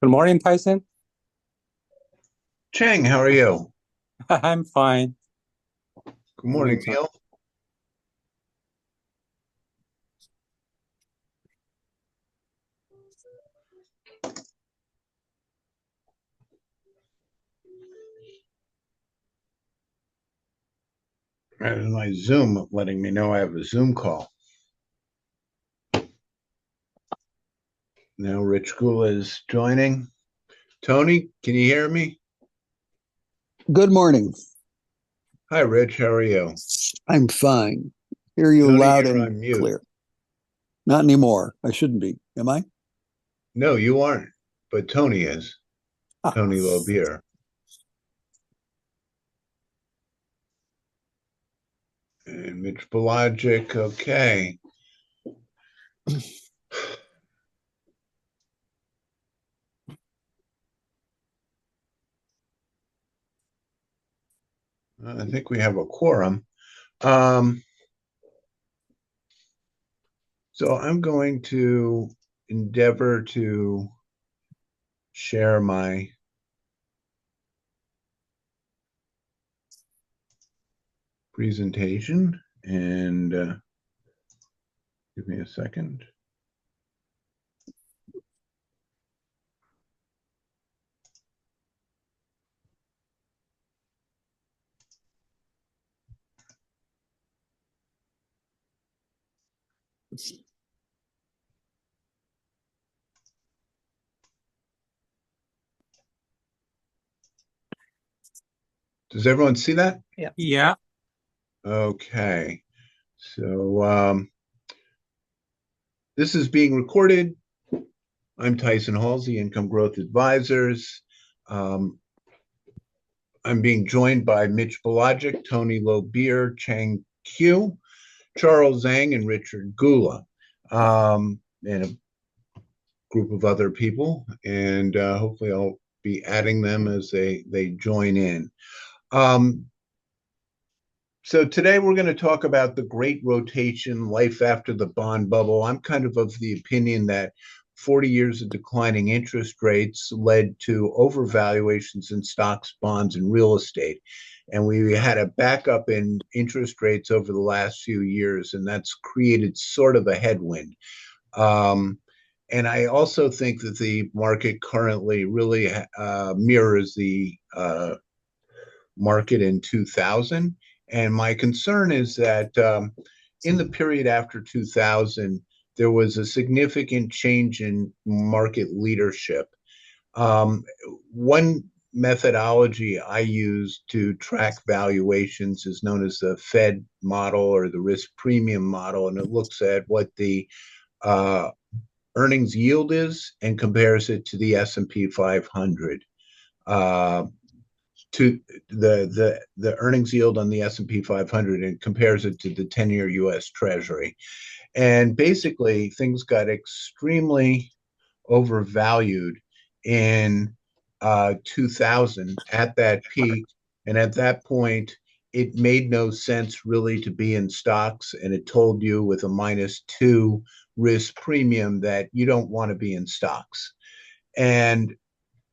Good morning, Tyson. Cheng, how are you? I'm fine. Good Morning, morning, Tom. Neil. And my Zoom letting me know I have a Zoom call. Now Rich Gula is joining. Tony, can you hear me? Good morning. Hi, Rich. How are you? I'm fine. Hear you Tony, loud you're and on mute. clear. Not anymore. I shouldn't be. Am I? No, you aren't, but Tony is. Ah. Tony Lobier. And Mitch Belagic. Okay. I think we have a quorum. Um, so I'm going to endeavor to share my presentation and give me a second. Does everyone see that? Yeah, Okay. So this is being recorded. I'm Tyson Halsey, Income Growth Advisors. Um, I'm being joined by Mitch Belagic, Tony Lobier, Chang Q, Charles Zhang, and Richard Gula, and a group of other people. And hopefully I'll be adding them as they join in. Um, So today we're going to talk about the great rotation, life after the bond bubble. I'm kind of the opinion that 40 years of declining interest rates led to overvaluations in stocks, bonds, and real estate. And we had a backup in interest rates over the last few years, and that's created sort of a headwind. Um, and I also think that the market currently really mirrors the market in 2000. And my concern is that in the period after 2000, there was a significant change in market leadership. Um, One methodology I use to track valuations is known as the Fed model or the risk premium model, and it looks at what the uh, earnings yield is and compares it to the S&P 500. Uh, to the earnings yield on the S&P 500 and compares it to the 10-year US Treasury. And basically things got extremely overvalued in 2000 at that peak. And at that point, it made no sense really to be in stocks. And it told you with a -2 risk premium that you don't want to be in stocks. And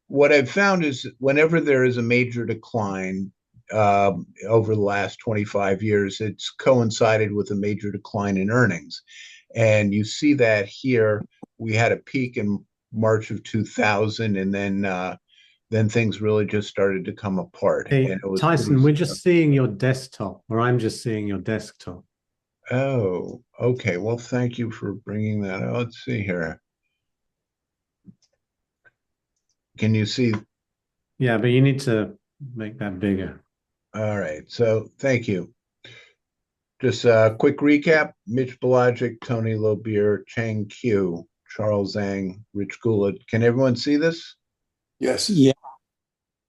what I've found is whenever there is a major decline over the last 25 years, it's coincided with a major decline in earnings. And you see that here. We had a peak in March of 2000, and then things really just started to come apart. Hey, And it was pretty. Tyson, we're just seeing your desktop, or I'm just seeing your desktop. Oh, okay. Well, thank you for bringing that up. Let's see here. Can you see? Yeah, but you need to make that bigger. All right. So thank you. Just a quick recap: Mitch Belagic, Tony Lobier, Chang Q, Charles Zhang, Rich Goulart. Can everyone see this? Yes. yeah.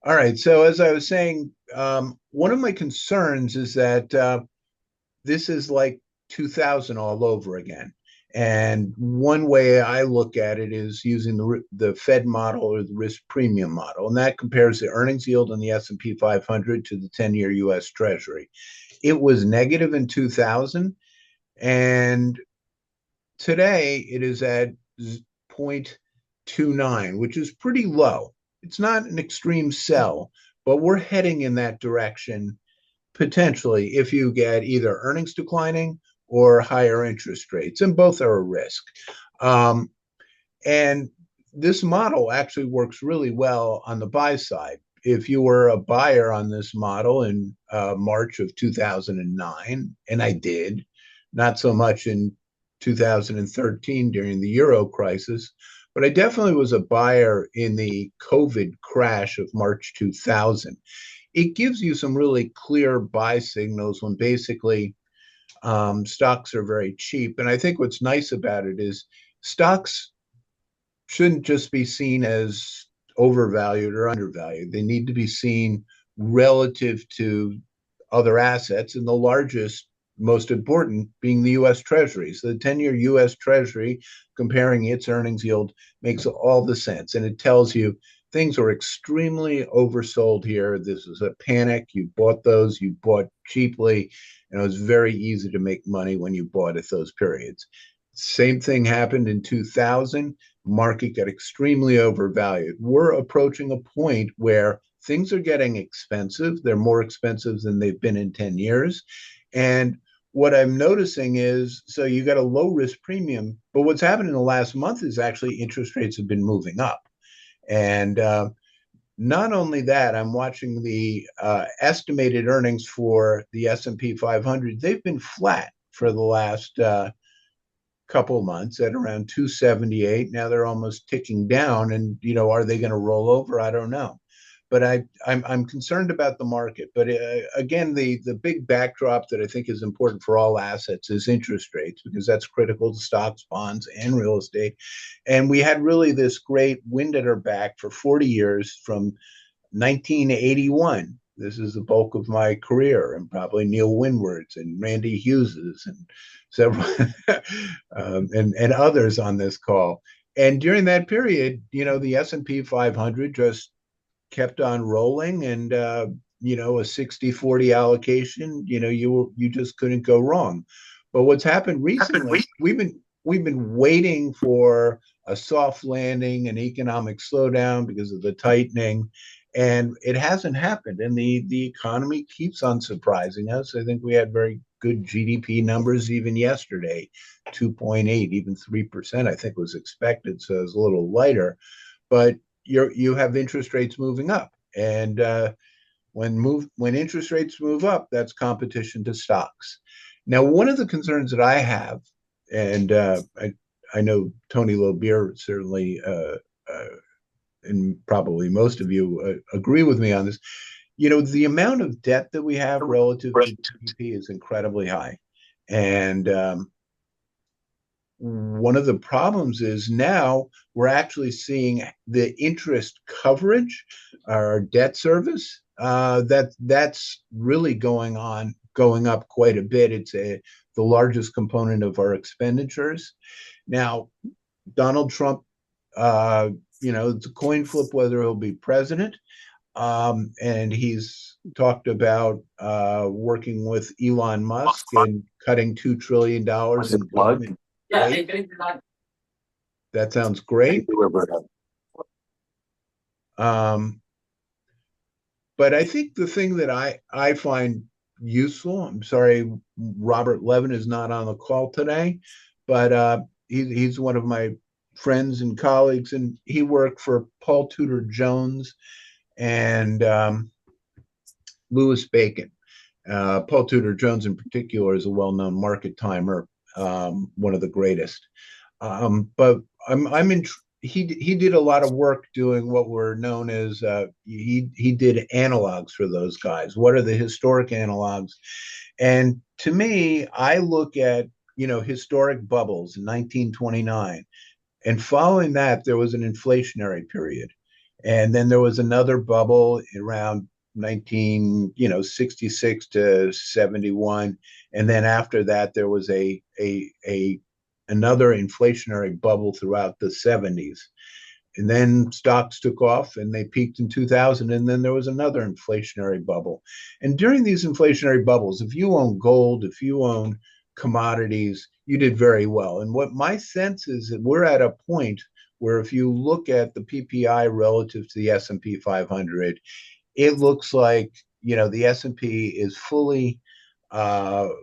All right. So as I was saying, one of my concerns is that this is like 2000 all over again. And one way I look at it is using the Fed model or the risk premium model, and that compares the earnings yield on the S&P 500 to the 10-year U.S. Treasury. It was negative in 2000, and today it is at 29, which is pretty low. It's not an extreme sell, but we're heading in that direction potentially if you get either earnings declining or higher interest rates, and both are a risk. And this model actually works really well on the buy side. If you were a buyer on this model in March of 2009, and I did, not so much in 2013 during the Euro crisis, but I definitely was a buyer in the COVID crash of March 2000. It gives you some really clear buy signals when basically stocks are very cheap. And I think what's nice about it is stocks shouldn't just be seen as overvalued or undervalued. They need to be seen relative to other assets, and the largest, most important being the US Treasury. So the 10-year US Treasury, comparing its earnings yield, makes all the sense. And it tells you things are extremely oversold here. This is a panic. You bought those, you bought cheaply, and it was very easy to make money when you bought at those periods. Same thing happened in 2000. Market got extremely overvalued. We're approaching a point where things are getting expensive. They're more expensive than they've been in 10 years. And what I'm noticing is, so you got a low risk premium, but what's happened in the last month is actually interest rates have been moving up. And not only that, I'm watching the estimated earnings for the S&P 500. They've been flat for the last couple of months at around 278. Now they're almost ticking down, and are they going to roll over? I don't know, but I'm concerned about the market. But again, the big backdrop that I think is important for all assets is interest rates, because that's critical to stocks, bonds, and real estate. And we had really this great wind at our back for 40 years from 1981. This is the bulk of my career, and probably Neil Windward's and Randy Hughes's and several and others on this call. And during that period, the S&P 500 just kept on rolling, and a 60-40 allocation, you just couldn't go wrong. But what's happened recently, we've been waiting for a soft landing, an economic slowdown because of the tightening, and it hasn't happened. And the economy keeps on surprising us. I think we had very good GDP numbers even yesterday, 2.8, even 3%, I think was expected. So it's a little lighter, but you have interest rates moving up. And when interest rates move up, that's competition to stocks. Now, one of the concerns that I have, and I know Tony Lobier certainly, and probably most of you agree with me on this, the amount of debt that we have relative to GDP is incredibly high. And one of the problems is now we're actually seeing the interest coverage, our debt service, that's really going up quite a bit. It's the largest component of our expenditures. Now, Donald Trump, it's a coin flip whether he'll be president. And he's talked about working with Elon Musk and cutting $2 trillion in government. Yeah, that sounds great. But I think the thing that I find useful, I'm sorry, Robert Levin is not on the call today, but he's one of my friends and colleagues, and he worked for Paul Tudor Jones and Louis Bacon. Paul Tudor Jones in particular is a well-known market timer, one of the greatest. But he did a lot of work doing what were known as he did analogs for those guys. What are the historic analogs? And to me, I look at historic bubbles in 1929, and following that there was an inflationary period, and then there was another bubble around 1966 to 71, and then after that there was another inflationary bubble throughout the 70s, and then stocks took off and they peaked in 2000, and then there was another inflationary bubble. And during these inflationary bubbles, if you own gold, if you own commodities, you did very well. And what my sense is that we're at a point where if you look at the PPI relative to the S&P 500, it looks like, the S&P is fully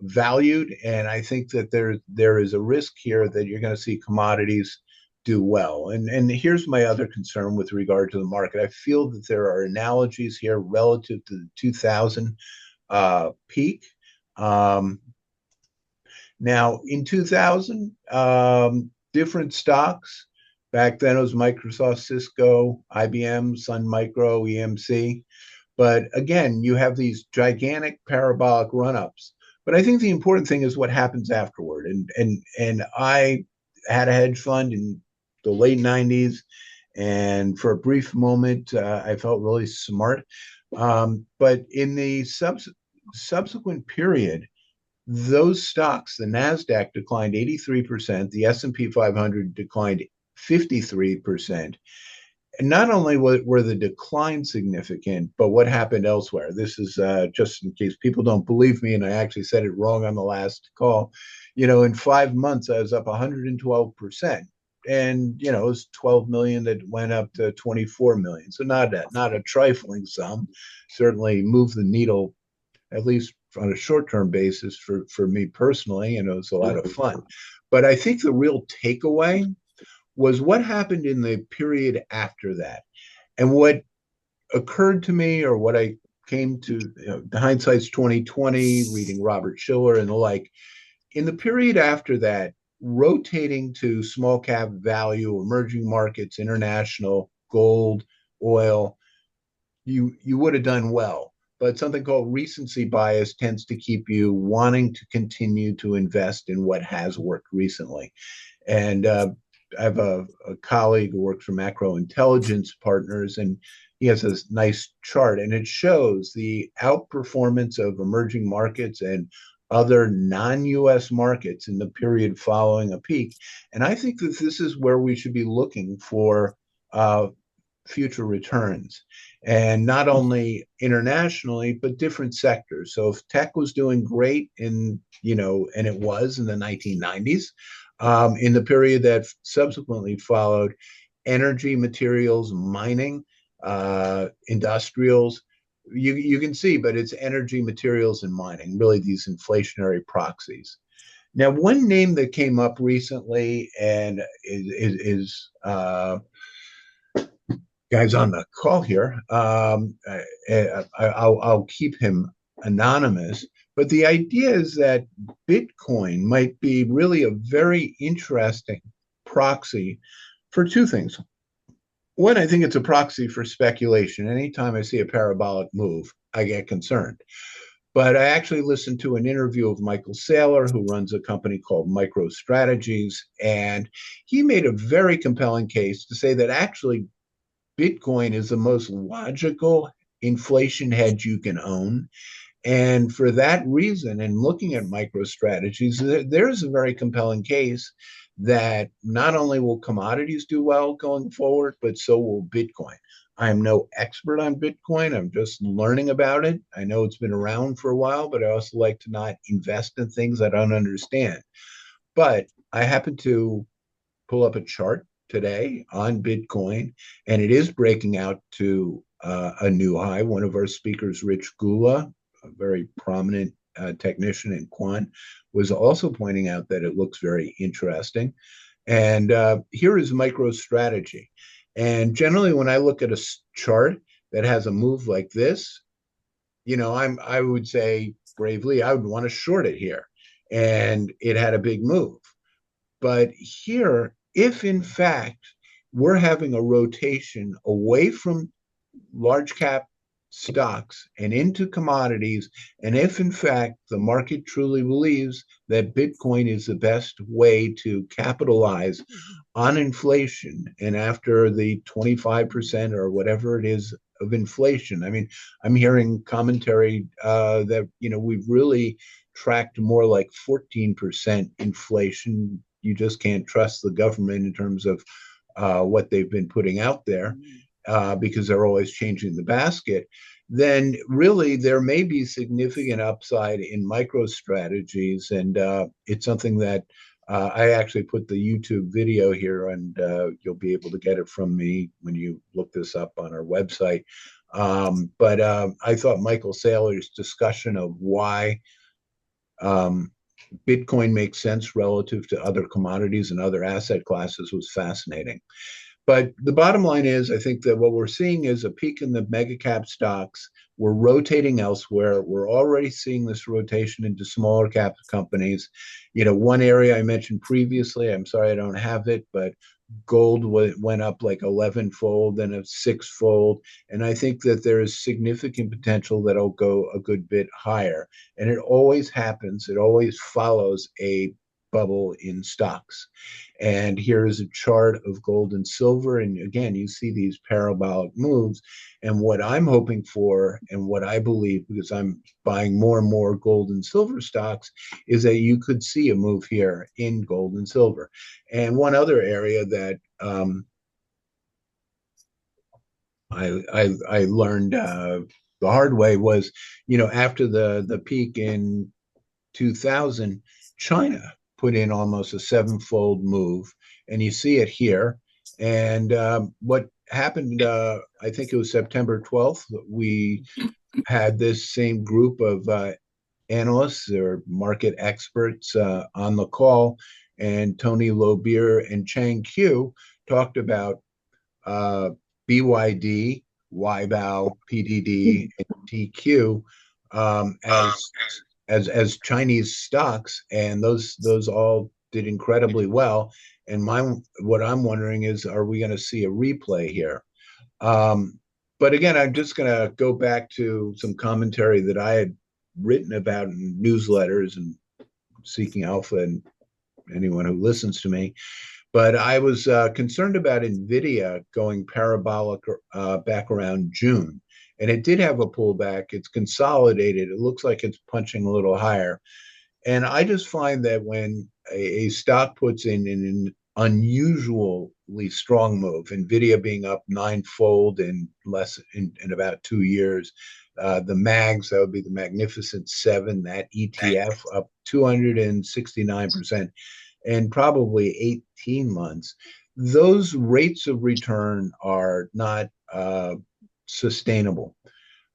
valued. And I think that there is a risk here that you're going to see commodities do well. And here's my other concern with regard to the market. I feel that there are analogies here relative to the 2000 peak. Now, in 2000, different stocks. Back then it was Microsoft, Cisco, IBM, Sun Micro, EMC. But again, you have these gigantic parabolic run-ups. But I think the important thing is what happens afterward. And I had a hedge fund in the late 90s. And for a brief moment, I felt really smart. But in the subsequent period, those stocks, the NASDAQ declined 83%, the S&P 500 declined 53%. And not only were the declines significant, but what happened elsewhere. This is just in case people don't believe me, and I actually said it wrong on the last call. In 5 months, I was up 112%. And, it was 12 million that went up to 24 million. So not a trifling sum. Certainly moved the needle, at least on a short-term basis for me personally, and it was a lot of fun. But I think the real takeaway was what happened in the period after that. And what occurred to me, or what I came to, hindsight's 2020, reading Robert Schiller and the like, in the period after that, rotating to small cap value, emerging markets, international, gold, oil, you would have done well. But something called recency bias tends to keep you wanting to continue to invest in what has worked recently. And I have a colleague who works for Macro Intelligence Partners, and he has this nice chart, and it shows the outperformance of emerging markets and other non-US markets in the period following a peak. And I think that this is where we should be looking for future returns, and not only internationally, but different sectors. So if tech was doing great and it was in the 1990s, in the period that subsequently followed, energy, materials, mining, industrials, you can see, but it's energy, materials, and mining, really these inflationary proxies. Now, one name that came up recently and is guys on the call here, I'll keep him anonymous, but the idea is that Bitcoin might be really a very interesting proxy for two things. One, I think it's a proxy for speculation. Anytime I see a parabolic move, I get concerned. But I actually listened to an interview of Michael Saylor, who runs a company called MicroStrategies, and he made a very compelling case to say that actually Bitcoin is the most logical inflation hedge you can own. And for that reason, and looking at MicroStrategies, there's a very compelling case that not only will commodities do well going forward, but so will Bitcoin. I am no expert on Bitcoin. I'm just learning about it. I know it's been around for a while, but I also like to not invest in things I don't understand. But I happen to pull up a chart today on Bitcoin, and it is breaking out to a new high. One of our speakers, Rich Gula, a very prominent technician in quant, was also pointing out that it looks very interesting. And here is MicroStrategy. And generally, when I look at a chart that has a move like this, I would say bravely, I would want to short it here. And it had a big move. But here, if in fact we're having a rotation away from large cap stocks and into commodities, and if in fact the market truly believes that Bitcoin is the best way to capitalize on inflation, and after the 25% or whatever it is of inflation, I mean, I'm hearing commentary that we've really tracked more like 14% inflation. You just can't trust the government in terms of what they've been putting out there. Because they're always changing the basket, then really there may be significant upside in MicroStrategies. And it's something that I actually put the YouTube video here, and you'll be able to get it from me when you look this up on our website. But I thought Michael Saylor's discussion of why Bitcoin makes sense relative to other commodities and other asset classes was fascinating. But the bottom line is, I think that what we're seeing is a peak in the mega cap stocks. We're rotating elsewhere. We're already seeing this rotation into smaller cap companies. One area I mentioned previously, I'm sorry I don't have it, but gold went up like 11-fold, then a 6-fold. And I think that there is significant potential that it'll go a good bit higher. And it always happens. It always follows a bubble in stocks. And here is a chart of gold and silver. And again, you see these parabolic moves. And what I'm hoping for, and what I believe, because I'm buying more and more gold and silver stocks, is that you could see a move here in gold and silver. And one other area that I learned the hard way was, after the peak in 2000, China put in almost a 7-fold move, and you see it here. And what happened, I think it was September 12th, we had this same group of analysts or market experts on the call, and Tony Lobier and Chang Q talked about BYD, YBAO, PDD, and TQ as Chinese stocks, and those all did incredibly well. And what I'm wondering is, are we going to see a replay here? But again, I'm just going to go back to some commentary that I had written about in newsletters and Seeking Alpha and anyone who listens to me. But I was concerned about NVIDIA going parabolic back around June. And it did have a pullback. It's consolidated. It looks like it's punching a little higher. And I just find that when a stock puts in an unusually strong move, NVIDIA being up 9-fold in about 2 years, the MAGs, that would be the Magnificent Seven, that ETF up 269%, and probably 18 months. Those rates of return are not sustainable.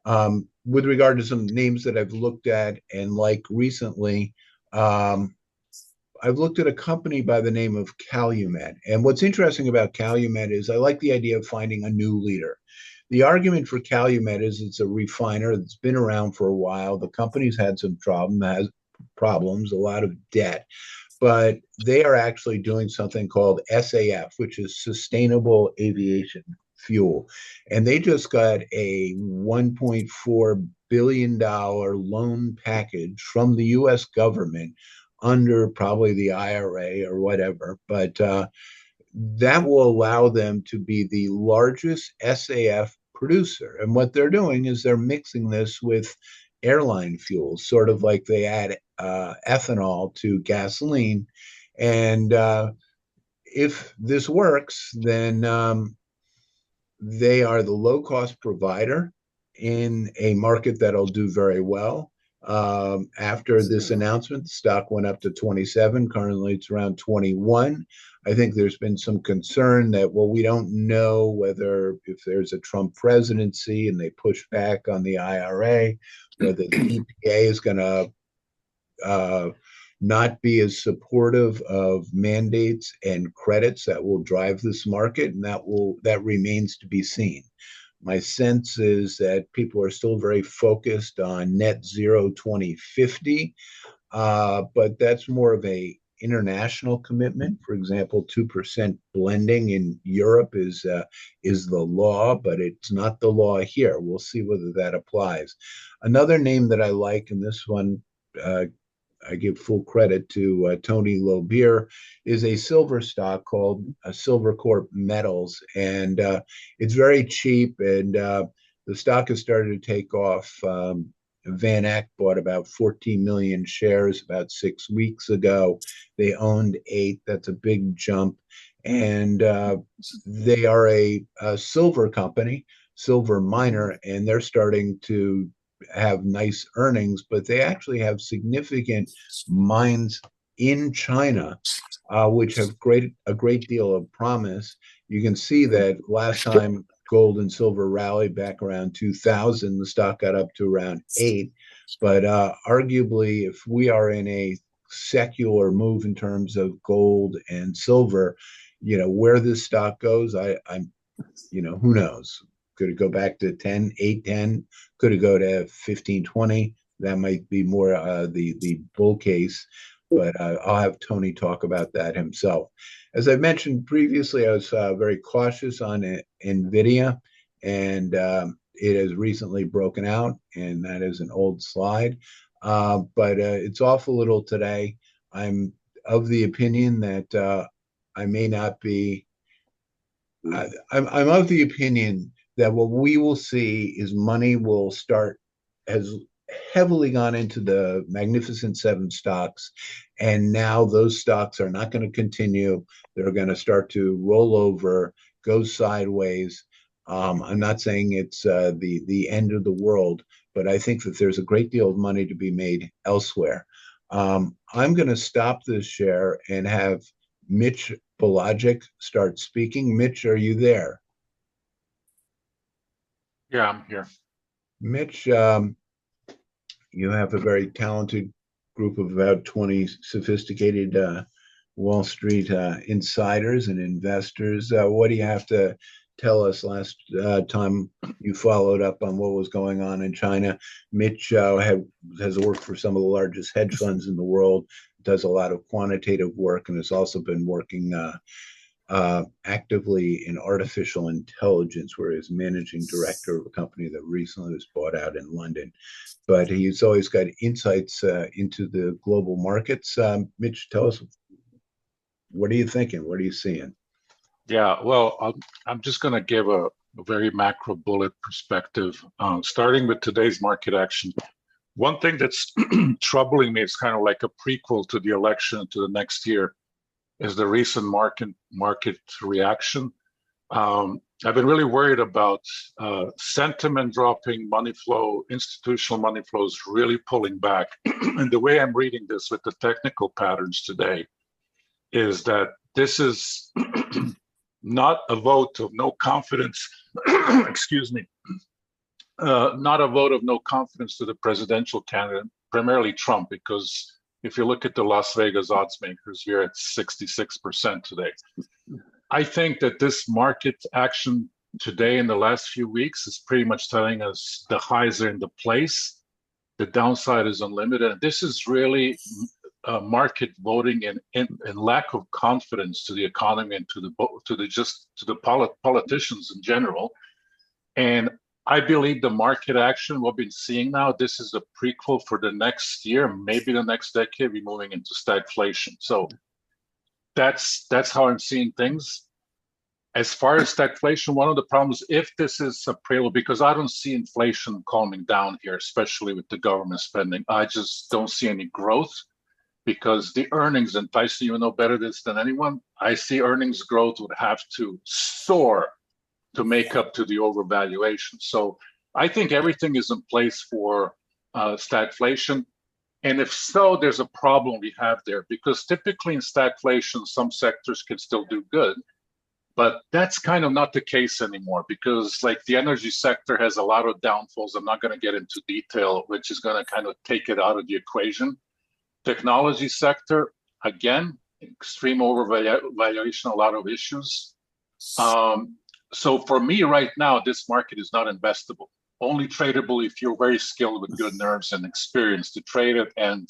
With regard to some names that I've looked at and like recently, I've looked at a company by the name of Calumet. And what's interesting about Calumet is I like the idea of finding a new leader. The argument for Calumet is it's a refiner that's been around for a while. The company's had some problems, a lot of debt, but they are actually doing something called SAF, which is Sustainable Aviation Fuel. And they just got a $1.4 billion loan package from the US government under probably the IRA or whatever. But that will allow them to be the largest SAF producer. And what they're doing is they're mixing this with airline fuels, sort of like they add ethanol to gasoline. And if this works, then they are the low-cost provider in a market that'll do very well. After this announcement, the stock went up to 27. Currently, it's around 21. I think there's been some concern that, well, we don't know whether if there's a Trump presidency and they push back on the IRA, whether the EPA is going to not be as supportive of mandates and credits that will drive this market, and that remains to be seen. My sense is that people are still very focused on net zero 2050, but that's more of a international commitment. For example, 2% blending in Europe is the law, but it's not the law here. We'll see whether that applies. Another name that I like, and this one I give full credit to Tony Lobier, is a silver stock called Silvercorp Metals. And it's very cheap, and the stock has started to take off. Van Eck bought about 14 million shares about 6 weeks ago. They owned 8. That's a big jump. And they are a silver company, silver miner, and they're starting to have nice earnings, but they actually have significant mines in China, which have a great deal of promise. You can see that last time gold and silver rallied back around 2000, the stock got up to around 8. But arguably, if we are in a secular move in terms of gold and silver, where this stock goes, I'm who knows? Could it go back to 10, 8, 10? Could it go to 15, 20? That might be more the bull case, but I'll have Tony talk about that himself. As I mentioned previously, I was very cautious on NVIDIA, and it has recently broken out, and that is an old slide. But it's off a little today. I'm of the opinion that I may not be. I'm of the opinion that what we will see is money will start, has heavily gone into the Magnificent Seven stocks, and now those stocks are not going to continue. They're going to start to roll over, go sideways. I'm not saying it's the end of the world, but I think that there's a great deal of money to be made elsewhere. I'm going to stop this share and have Mitch Balajic start speaking. Mitch, are you there? Yeah, I'm here. Mitch, you have a very talented group of about 20 sophisticated Wall Street insiders and investors. What do you have to tell us? Last time you followed up on what was going on in China, Mitch has worked for some of the largest hedge funds in the world, does a lot of quantitative work, and has also been working actively in artificial intelligence, where he's managing director of a company that recently was bought out in London. But he's always got insights into the global markets. Mitch, tell us, what are you thinking? What are you seeing? Yeah, well, I'm just going to give a very macro bullet perspective, starting with today's market action. One thing that's troubling me, it's kind of like a prequel to the election to the next year, is the recent market reaction. I've been really worried about sentiment dropping, money flow, institutional money flows really pulling back. And the way I'm reading this with the technical patterns today is that this is not a vote of no confidence, excuse me, not a vote of no confidence to the presidential candidate, primarily Trump, because if you look at the Las Vegas odds makers, you're at 66% today. I think that this market action today in the last few weeks is pretty much telling us the highs are in the place, the downside is unlimited. And this is really market voting and lack of confidence to the economy and to the politicians in general. And I believe the market action we've been seeing now, this is a prequel for the next year, maybe the next decade, we're moving into stagflation. So that's how I'm seeing things. As far as stagflation, one of the problems, if this is a prelude, because I don't see inflation calming down here, especially with the government spending, I just don't see any growth, because the earnings, and Tyson, you know better this than anyone, I see earnings growth would have to soar to make up to the overvaluation. So I think everything is in place for stagflation. And if so, there's a problem we have there, because typically in stagflation, some sectors can still do good, but that's kind of not the case anymore, because like the energy sector has a lot of downfalls. I'm not going to get into detail, which is going to kind of take it out of the equation. Technology sector, again, extreme overvaluation, a lot of issues. So for me right now, this market is not investable. Only tradable if you're very skilled with good nerves and experience to trade it, and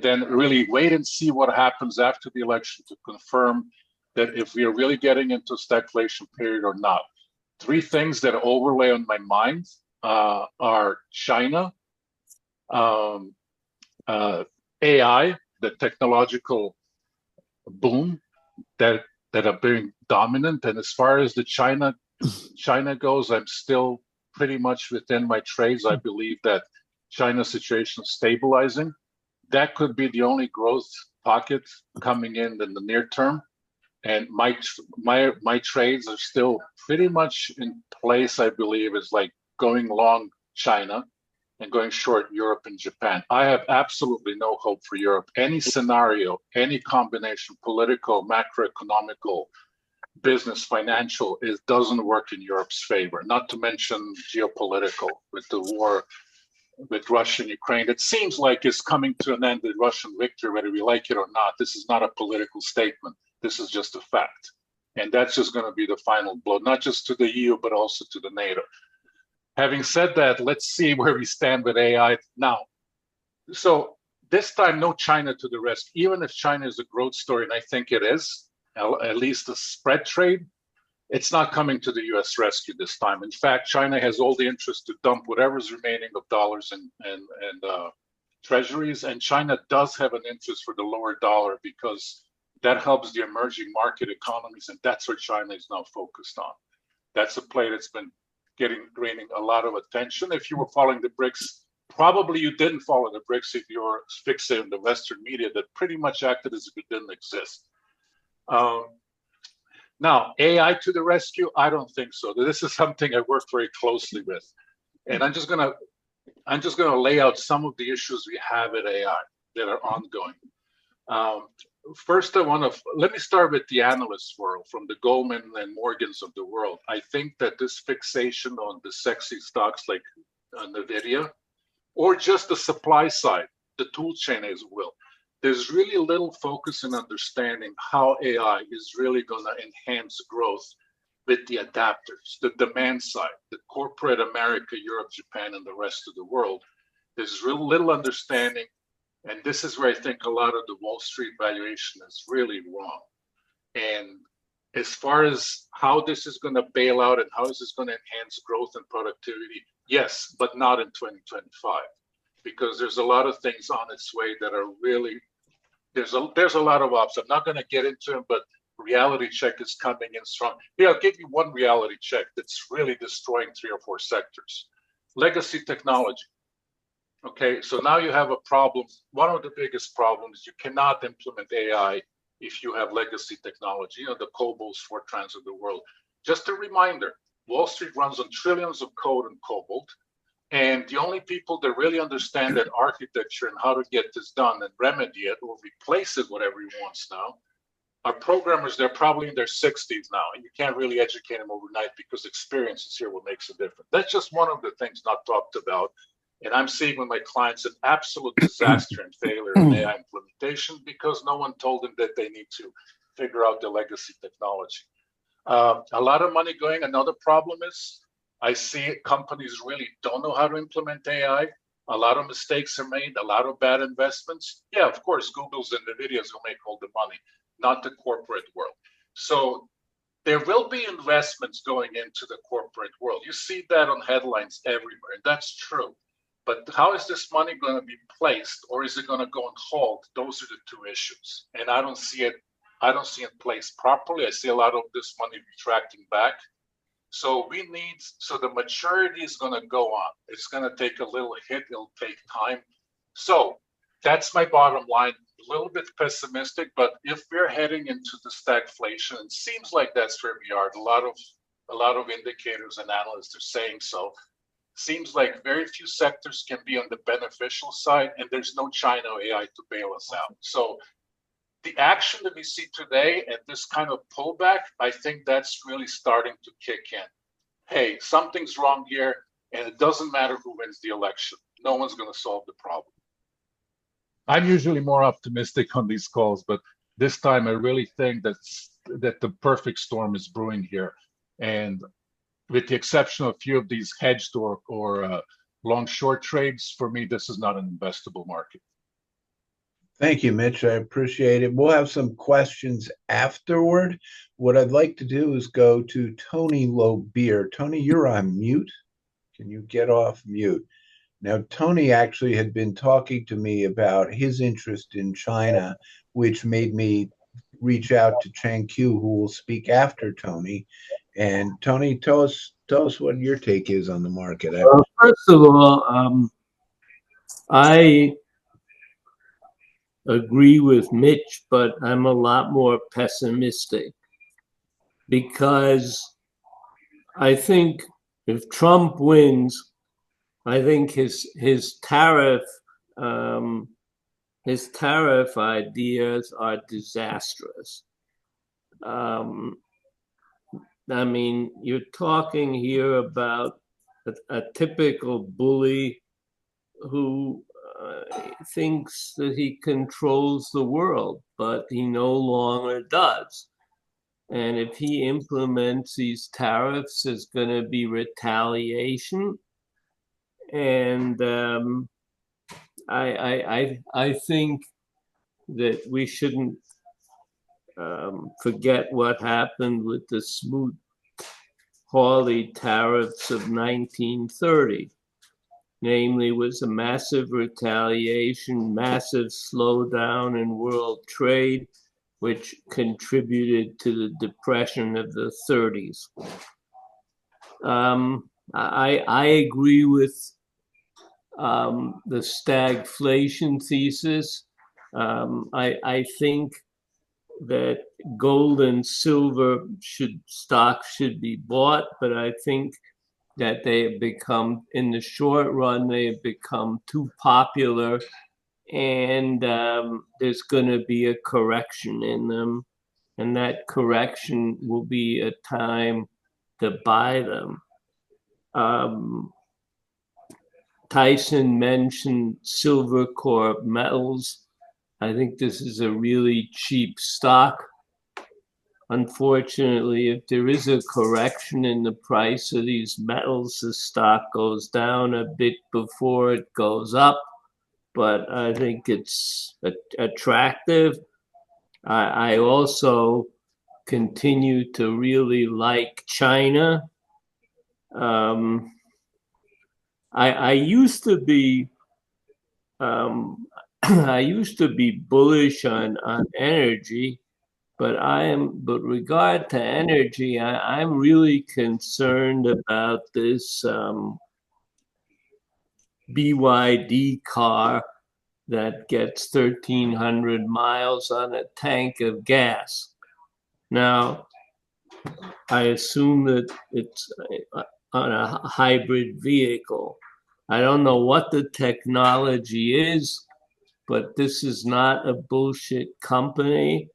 then really wait and see what happens after the election to confirm that if we are really getting into a stagflation period or not. Three things that overlay on my mind are China, AI, the technological boom that are being dominant. And as far as the China goes, I'm still pretty much within my trades. I believe that China's situation is stabilizing. That could be the only growth pocket coming in the near term. And my trades are still pretty much in place. I believe is like going long China and going short Europe and Japan. I have absolutely no hope for Europe. Any scenario, any combination, political, macroeconomical, business, financial, it doesn't work in Europe's favor, not to mention geopolitical with the war with Russia and Ukraine. It seems like it's coming to an end with Russian victory, whether we like it or not. This is not a political statement. This is just a fact. And that's just going to be the final blow, not just to the EU, but also to the NATO. Having said that, let's see where we stand with AI now. So this time, no China to the rescue. Even if China is a growth story, and I think it is, at least the spread trade, it's not coming to the US rescue this time. In fact, China has all the interest to dump whatever's remaining of dollars and treasuries. And China does have an interest for the lower dollar because that helps the emerging market economies. And that's where China is now focused on. That's a play that's been gaining a lot of attention. If you were following the BRICS, probably you didn't follow the BRICS if you were fixated on the Western media that pretty much acted as if it didn't exist. Now, AI to the rescue? I don't think so. This is something I work very closely with, and I'm just gonna lay out some of the issues we have at AI that are ongoing. First, let me start with the analyst world, from the Goldman and Morgans of the world. I think that this fixation on the sexy stocks like NVIDIA, or just the supply side, the tool chain as well, there's really little focus in understanding how AI is really going to enhance growth with the adapters, the demand side, the corporate America, Europe, Japan, and the rest of the world. There's real little understanding. And this is where I think a lot of the Wall Street valuation is really wrong. And as far as how this is going to bail out and how is this going to enhance growth and productivity, yes, but not in 2025, because there's a lot of things on its way that are really, there's a lot of ops. I'm not going to get into them, but reality check is coming in strong. Here, I'll give you one reality check that's really destroying 3 or 4 sectors. Legacy technology. Okay, so now you have a problem. One of the biggest problems, you cannot implement AI if you have legacy technology, the COBOLs, Fortrans of the world. Just a reminder, Wall Street runs on trillions of code and COBOL, and the only people that really understand that architecture and how to get this done and remedy it or replace it, whatever he wants now, are programmers. They're probably in their 60s now, and you can't really educate them overnight because experience is here what makes a difference. That's just one of the things not talked about. And I'm seeing with my clients an absolute disaster and failure in AI implementation because no one told them that they need to figure out the legacy technology. A lot of money going. Another problem is I see companies really don't know how to implement AI. A lot of mistakes are made, a lot of bad investments. Yeah, of course, Google's and NVIDIA's will make all the money, not the corporate world. So there will be investments going into the corporate world. You see that on headlines everywhere, and that's true. But how is this money going to be placed, or is it going to go on hold? Those are the 2 issues, and I don't see it placed properly. I see a lot of this money retracting back. So the maturity is going to go on. It's going to take a little hit. It'll take time. So that's my bottom line. A little bit pessimistic, but if we're heading into the stagflation, it seems like that's where we are. A lot of indicators and analysts are saying so. Seems like very few sectors can be on the beneficial side, and there's no China AI to bail us out. So the action that we see today and this kind of pullback, I think that's really starting to kick in. Hey, something's wrong here, and it doesn't matter who wins the election. No one's going to solve the problem. I'm usually more optimistic on these calls, but this time I really think that the perfect storm is brewing here. And with the exception of a few of these hedged or long-short trades, for me, this is not an investable market. Thank you, Mitch. I appreciate it. We'll have some questions afterward. What I'd like to do is go to Tony Lobeer. Tony, you're on mute. Can you get off mute? Now, Tony actually had been talking to me about his interest in China, which made me reach out to Chang Q, who will speak after Tony. And Tony, tell us what your take is on the market. First of all, I agree with Mitch, but I'm a lot more pessimistic because I think if Trump wins, I think his tariff ideas are disastrous. I mean, you're talking here about a typical bully who thinks that he controls the world, but he no longer does. And if he implements these tariffs, there's going to be retaliation. And I think that we shouldn't forget what happened with the Smoot-Hawley tariffs of 1930. Namely, was a massive retaliation, massive slowdown in world trade, which contributed to the depression of the 30s. I agree with the stagflation thesis. I think that gold and silver stocks should be bought, but I think that they have become, in the short run, they have become too popular, and there's going to be a correction in them, and that correction will be a time to buy them. Tyson mentioned Silvercorp Metals. I think this is a really cheap stock. Unfortunately, if there is a correction in the price of these metals, the stock goes down a bit before it goes up. But I think it's attractive. I also continue to really like China. I used to be I used to be bullish on energy, but regard to energy, I'm really concerned about this BYD car that gets 1,300 miles on a tank of gas. Now, I assume that it's on a hybrid vehicle. I don't know what the technology is, but this is not a bullshit company.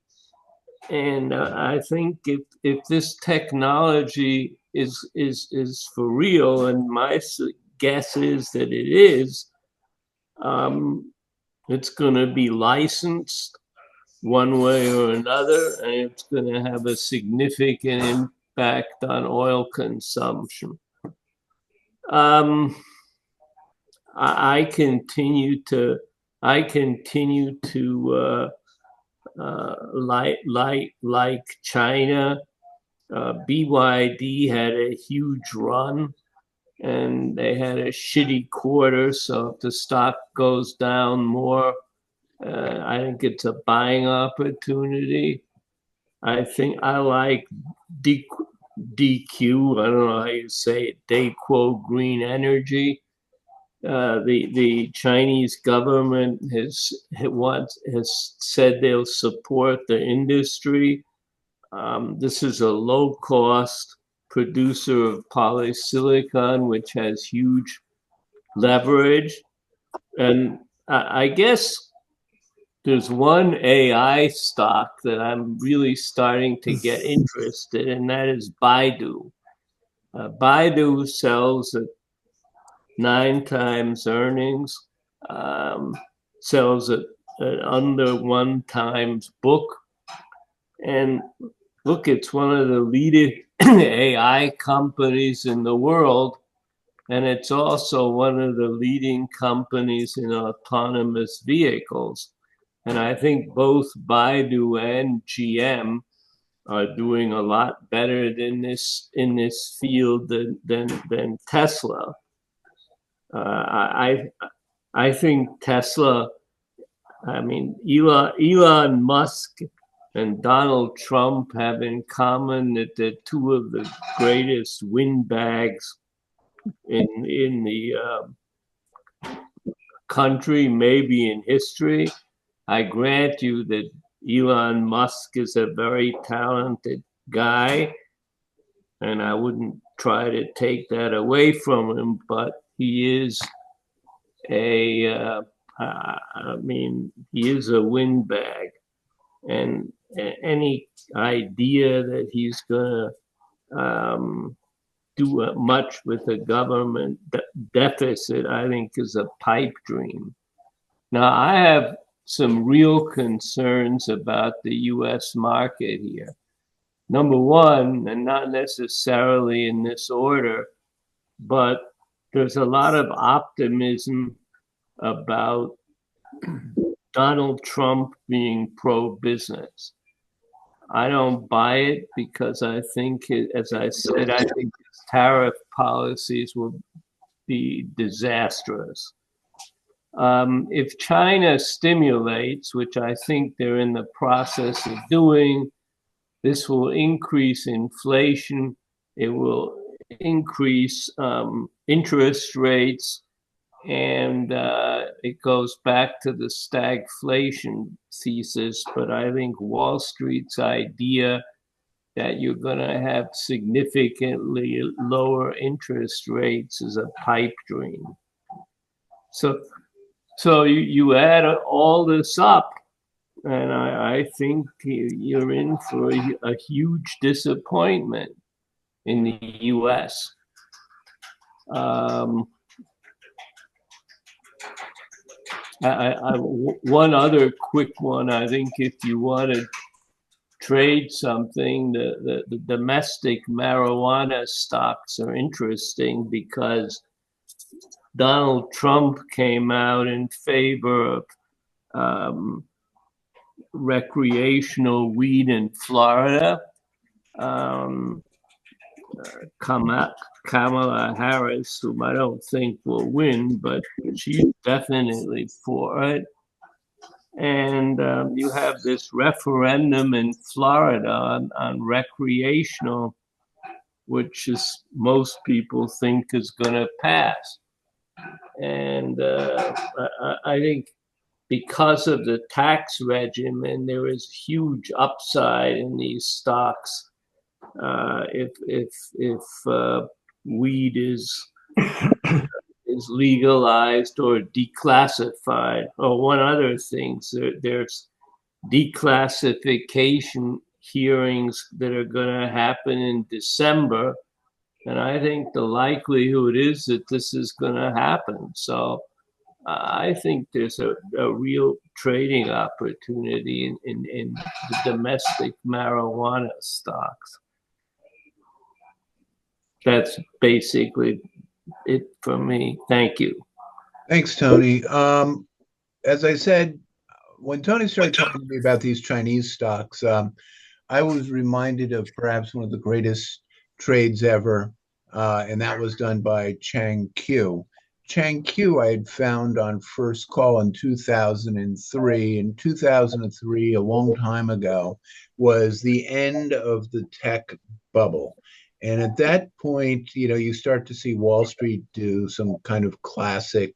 And I think if this technology is for real, and my guess is that it is, it's going to be licensed one way or another, and it's going to have a significant impact on oil consumption. I continue to like China. BYD had a huge run, and they had a shitty quarter. So if the stock goes down more, I think it's a buying opportunity. I think I like DQ. I don't know how you say it. Daqo Green Energy. The Chinese government has said they'll support the industry. This is a low-cost producer of polysilicon, which has huge leverage. And I guess there's one AI stock that I'm really starting to get interested in, and that is Baidu. Baidu sells at 9 times earnings, sells at under 1 times book. And look, it's one of the leading AI companies in the world. And it's also one of the leading companies in autonomous vehicles. And I think both Baidu and GM are doing a lot better in this field than Tesla. I think Tesla, I mean, Elon Musk and Donald Trump have in common that they're 2 of the greatest windbags in the country, maybe in history. I grant you that Elon Musk is a very talented guy, and I wouldn't try to take that away from him, but he is he is a windbag, and any idea that he's going to do much with the government deficit, I think, is a pipe dream. Now, I have some real concerns about the U.S. market here. Number one, and not necessarily in this order, but there's a lot of optimism about Donald Trump being pro-business. I don't buy it because I think, as I said, I think his tariff policies will be disastrous. If China stimulates, which I think they're in the process of doing, this will increase inflation. It will increase interest rates, and it goes back to the stagflation thesis. But I think Wall Street's idea that you're going to have significantly lower interest rates is a pipe dream. So you add all this up, and I think you're in for a huge disappointment in the U.S. One other quick one, I think if you want to trade something, the domestic marijuana stocks are interesting because Donald Trump came out in favor of recreational weed in Florida. Kamala Harris, whom I don't think will win, but she's definitely for it. And you have this referendum in Florida on recreational, which is most people think is going to pass. And I think because of the tax regimen, there is huge upside in these stocks if weed is legalized or declassified. Oh, one other thing, there's declassification hearings that are going to happen in December. And I think the likelihood is that this is going to happen. So I think there's a real trading opportunity in the domestic marijuana stocks. That's basically it for me. Thank you. Thanks, Tony. As I said, when Tony started talking to me about these Chinese stocks, I was reminded of perhaps one of the greatest trades ever, and that was done by Chang Q. Chang Q I had found on First Call in 2003. In 2003, a long time ago, was the end of the tech bubble. And at that point, you start to see Wall Street do some kind of classic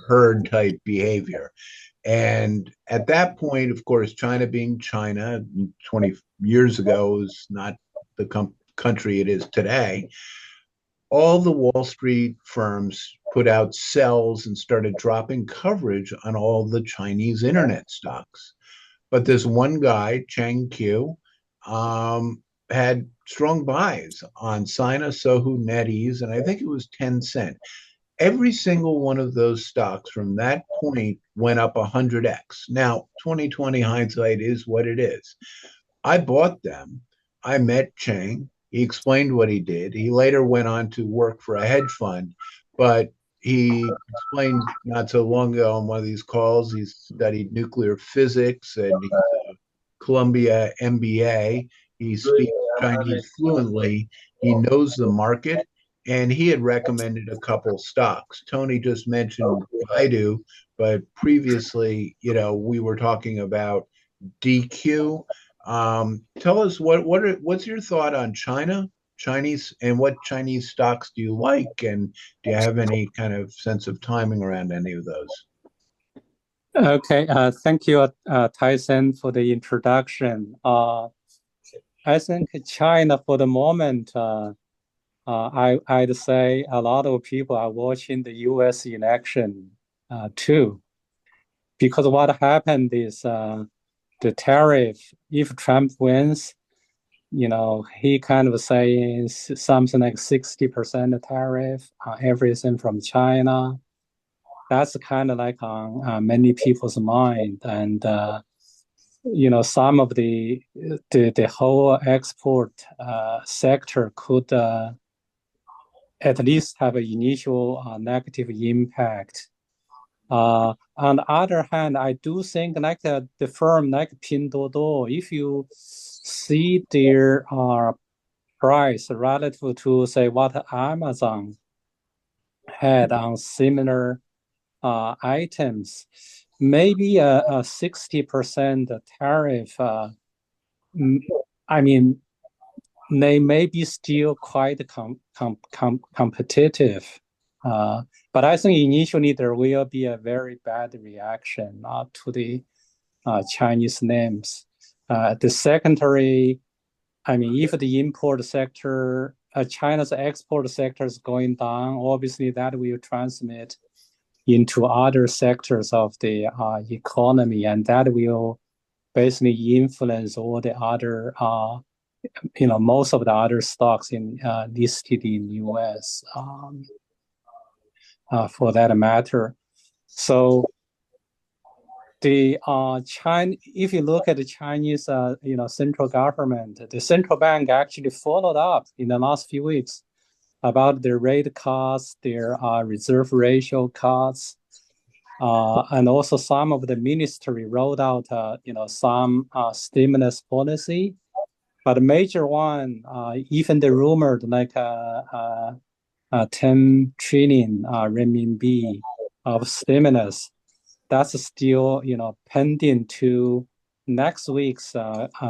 herd type behavior. And at that point, of course, China being China 20 years ago was not the country it is today. All the Wall Street firms put out sells and started dropping coverage on all the Chinese internet stocks. But this one guy, Chang Q, had strong buys on Sina, Sohu, NetEase, and I think it was Tencent. Every single one of those stocks from that point went up 100x. Now, 2020 hindsight is what it is. I bought them. I met Chang. He explained what he did. He later went on to work for a hedge fund, but he explained not so long ago on one of these calls, he studied nuclear physics and he's a Columbia MBA. He speaks Chinese fluently. He knows the market, and he had recommended a couple stocks. Tony just mentioned Baidu, but previously, we were talking about DQ. Tell us what's your thought on Chinese, and what Chinese stocks do you like, and do you have any kind of sense of timing around any of those? Okay, thank you, Tyson, for the introduction. I think China, for the moment, I'd say a lot of people are watching the U.S. election too, because what happened is the tariff. If Trump wins, he kind of saying something like 60% tariff on everything from China. That's kind of like on many people's mind, and some of the whole export sector could at least have an initial negative impact. On the other hand, I do think like the firm like Pinduoduo, if you see their price relative to say what Amazon had on similar items, maybe a 60% tariff. I mean, they may be still quite competitive. But I think initially there will be a very bad reaction to the Chinese names. The secondary, I mean, if the import sector, China's export sector is going down, obviously that will transmit into other sectors of the economy, and that will basically influence all the other, most of the other stocks listed in U.S. For that matter. So the if you look at the Chinese, central government, the central bank actually followed up in the last few weeks about their rate cuts, their reserve ratio cuts, and also some of the ministry rolled out, some stimulus policy. But the major one, even the rumored like 10 trillion renminbi of stimulus, that's still, pending to next week's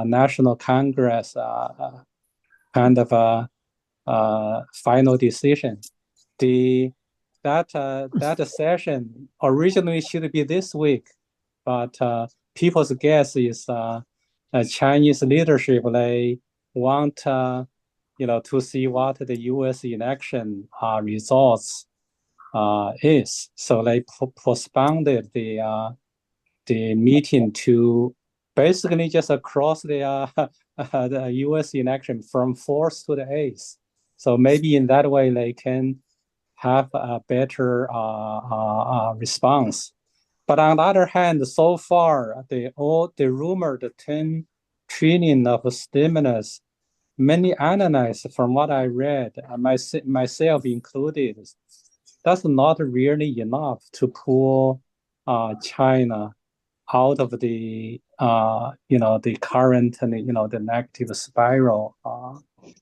National Congress kind of a final decision. That session originally should be this week, but people's guess is Chinese leadership, they want to see what the U.S. election results is. So they postponed the meeting to basically just across the U.S. election from 4th to the 8th. So maybe in that way they can have a better response. But on the other hand, so far the rumored 10 trillion of stimulus, many analysts, from what I read, myself included, that's not really enough to pull China out of the the current the negative spiral.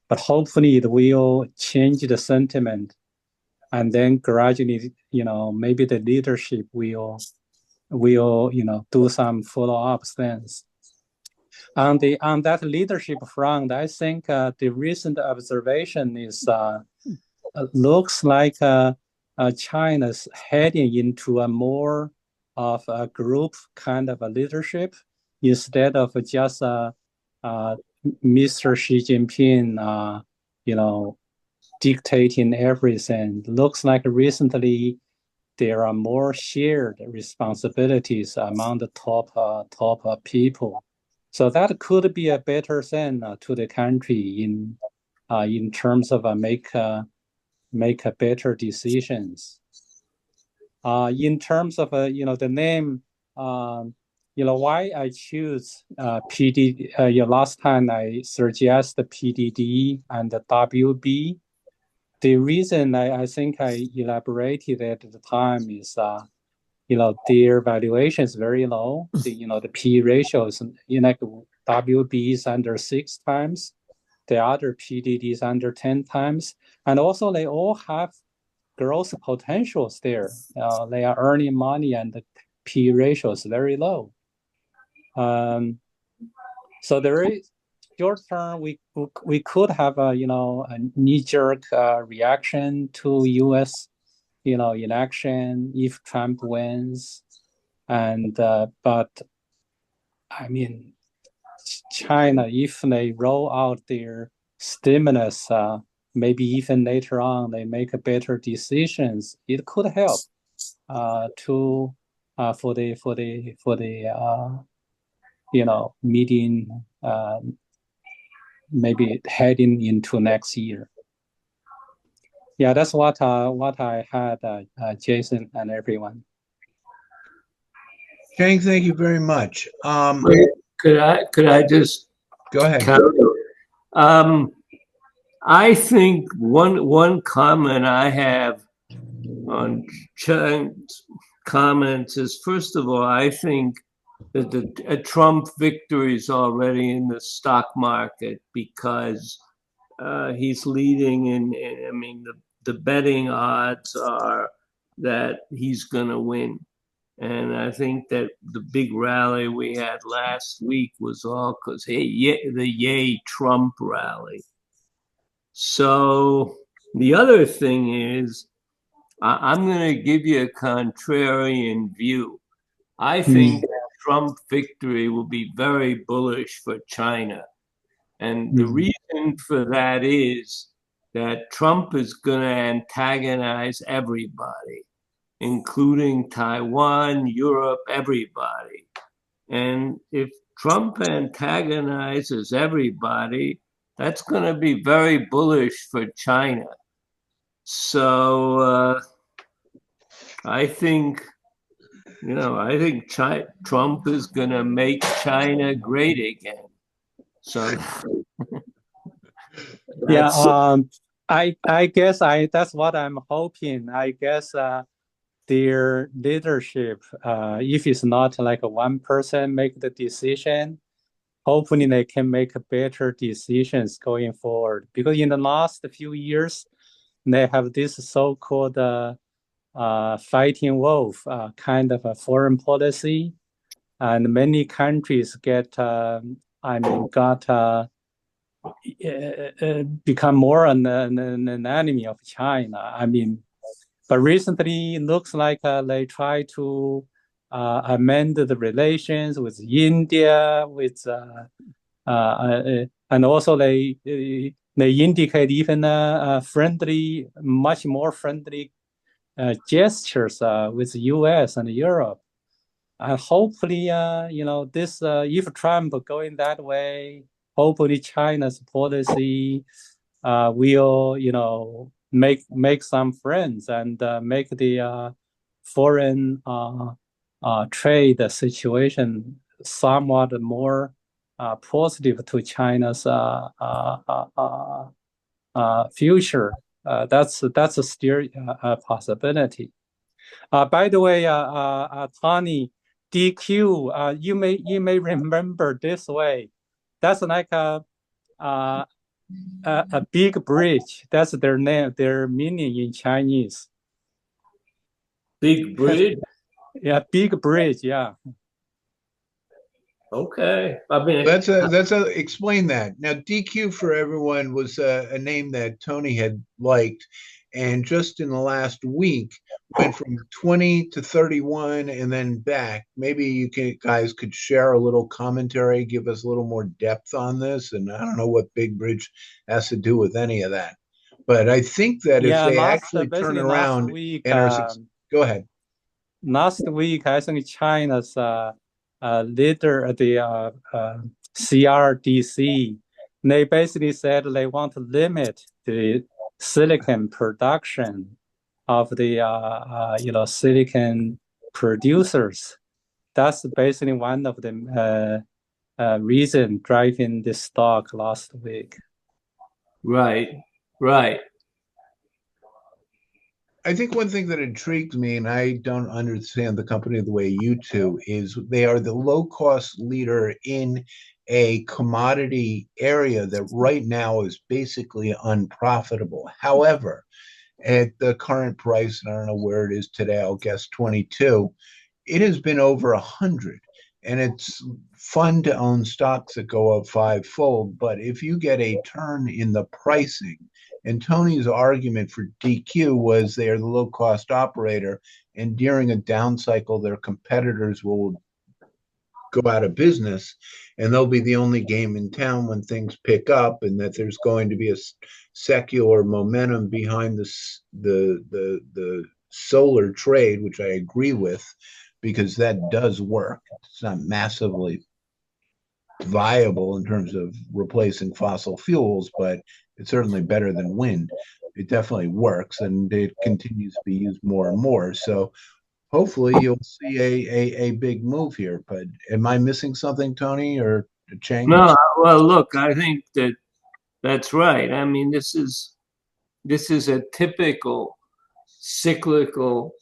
But hopefully it will change the sentiment, and then gradually maybe the leadership will do some follow-up things. On that leadership front, I think the recent observation is looks like China's heading into a more of a group kind of a leadership instead of just Mr. Xi Jinping, dictating everything. Looks like recently there are more shared responsibilities among the top people. So that could be a better thing to the country in terms of make better decisions. In terms of the name, why I choose PD. Last time I suggest the PDD and the WB. The reason I think I elaborated at the time is their valuation is very low. The P ratio is WB is under 6 times. The other PDD is under 10 times. And also they all have growth potentials there. They are earning money and the P ratio is very low. So there is short term, we could have a knee-jerk reaction to U.S. election if Trump wins, and but I mean, China, if they roll out their stimulus maybe even later on they make better decisions. It could help to for the meeting maybe heading into next year. Yeah, that's what I had, Jason and everyone. Chang, thank you very much. Could I just Go ahead. counter? I think one comment I have on Chang's comments is, first of all, I think that a Trump victory is already in the stock market because he's leading I mean, the betting odds are that he's going to win. And I think that the big rally we had last week was all because, hey, the yay Trump rally. So the other thing is, I'm going to give you a contrarian view. I think Trump victory will be very bullish for China. And the reason for that is that Trump is going to antagonize everybody, including Taiwan, Europe, everybody. And if Trump antagonizes everybody, that's going to be very bullish for China. So I think, Trump is going to make China great again. So yeah, I guess that's what I'm hoping. I guess their leadership, if it's not like one person make the decision, hopefully they can make better decisions going forward. Because in the last few years, they have this so-called fighting wolf kind of a foreign policy, and many countries become more an enemy of China. I mean, but recently it looks like they try to amend the relations with India, and also they indicate even much more friendly gestures with the U.S. and Europe. And hopefully, this if Trump going that way, hopefully China's policy will, make some friends and make the foreign trade situation somewhat more positive to China's future. That's still a possibility. By the way, Tony, DQ, you may remember this way. That's like a big bridge. That's their name, their meaning in Chinese. big bridge. Yeah, big bridge. Yeah. Okay. I mean, Explain that. Now, DQ for everyone was a name that Tony had liked, and just in the last week went from 20 to 31 and then back. Maybe you guys could share a little commentary, give us a little more depth on this. And I don't know what Big Bridge has to do with any of that, but I think that if they actually turn around and are go ahead. Last week, I think China's leader, the CRDC, they basically said they want to limit the silicon production of the silicon producers. That's basically one of the reason driving the stock last week. Right. I think one thing that intrigues me, and I don't understand the company the way you two, is they are the low-cost leader in a commodity area that right now is basically unprofitable. However, at the current price, and I don't know where it is today, I'll guess 22, it has been over 100. And it's fun to own stocks that go up fivefold, but if you get a turn in the pricing, and Tony's argument for DQ was they are the low-cost operator, and during a down cycle, their competitors will go out of business, and they'll be the only game in town when things pick up, and that there's going to be a secular momentum behind the solar trade, which I agree with, because that does work. It's not massively viable in terms of replacing fossil fuels, but it's certainly better than wind. It definitely works, and it continues to be used more and more. So hopefully you'll see a big move here. But am I missing something, Tony or Chang? No, well, look, I think that's right. I mean, this is a typical cyclical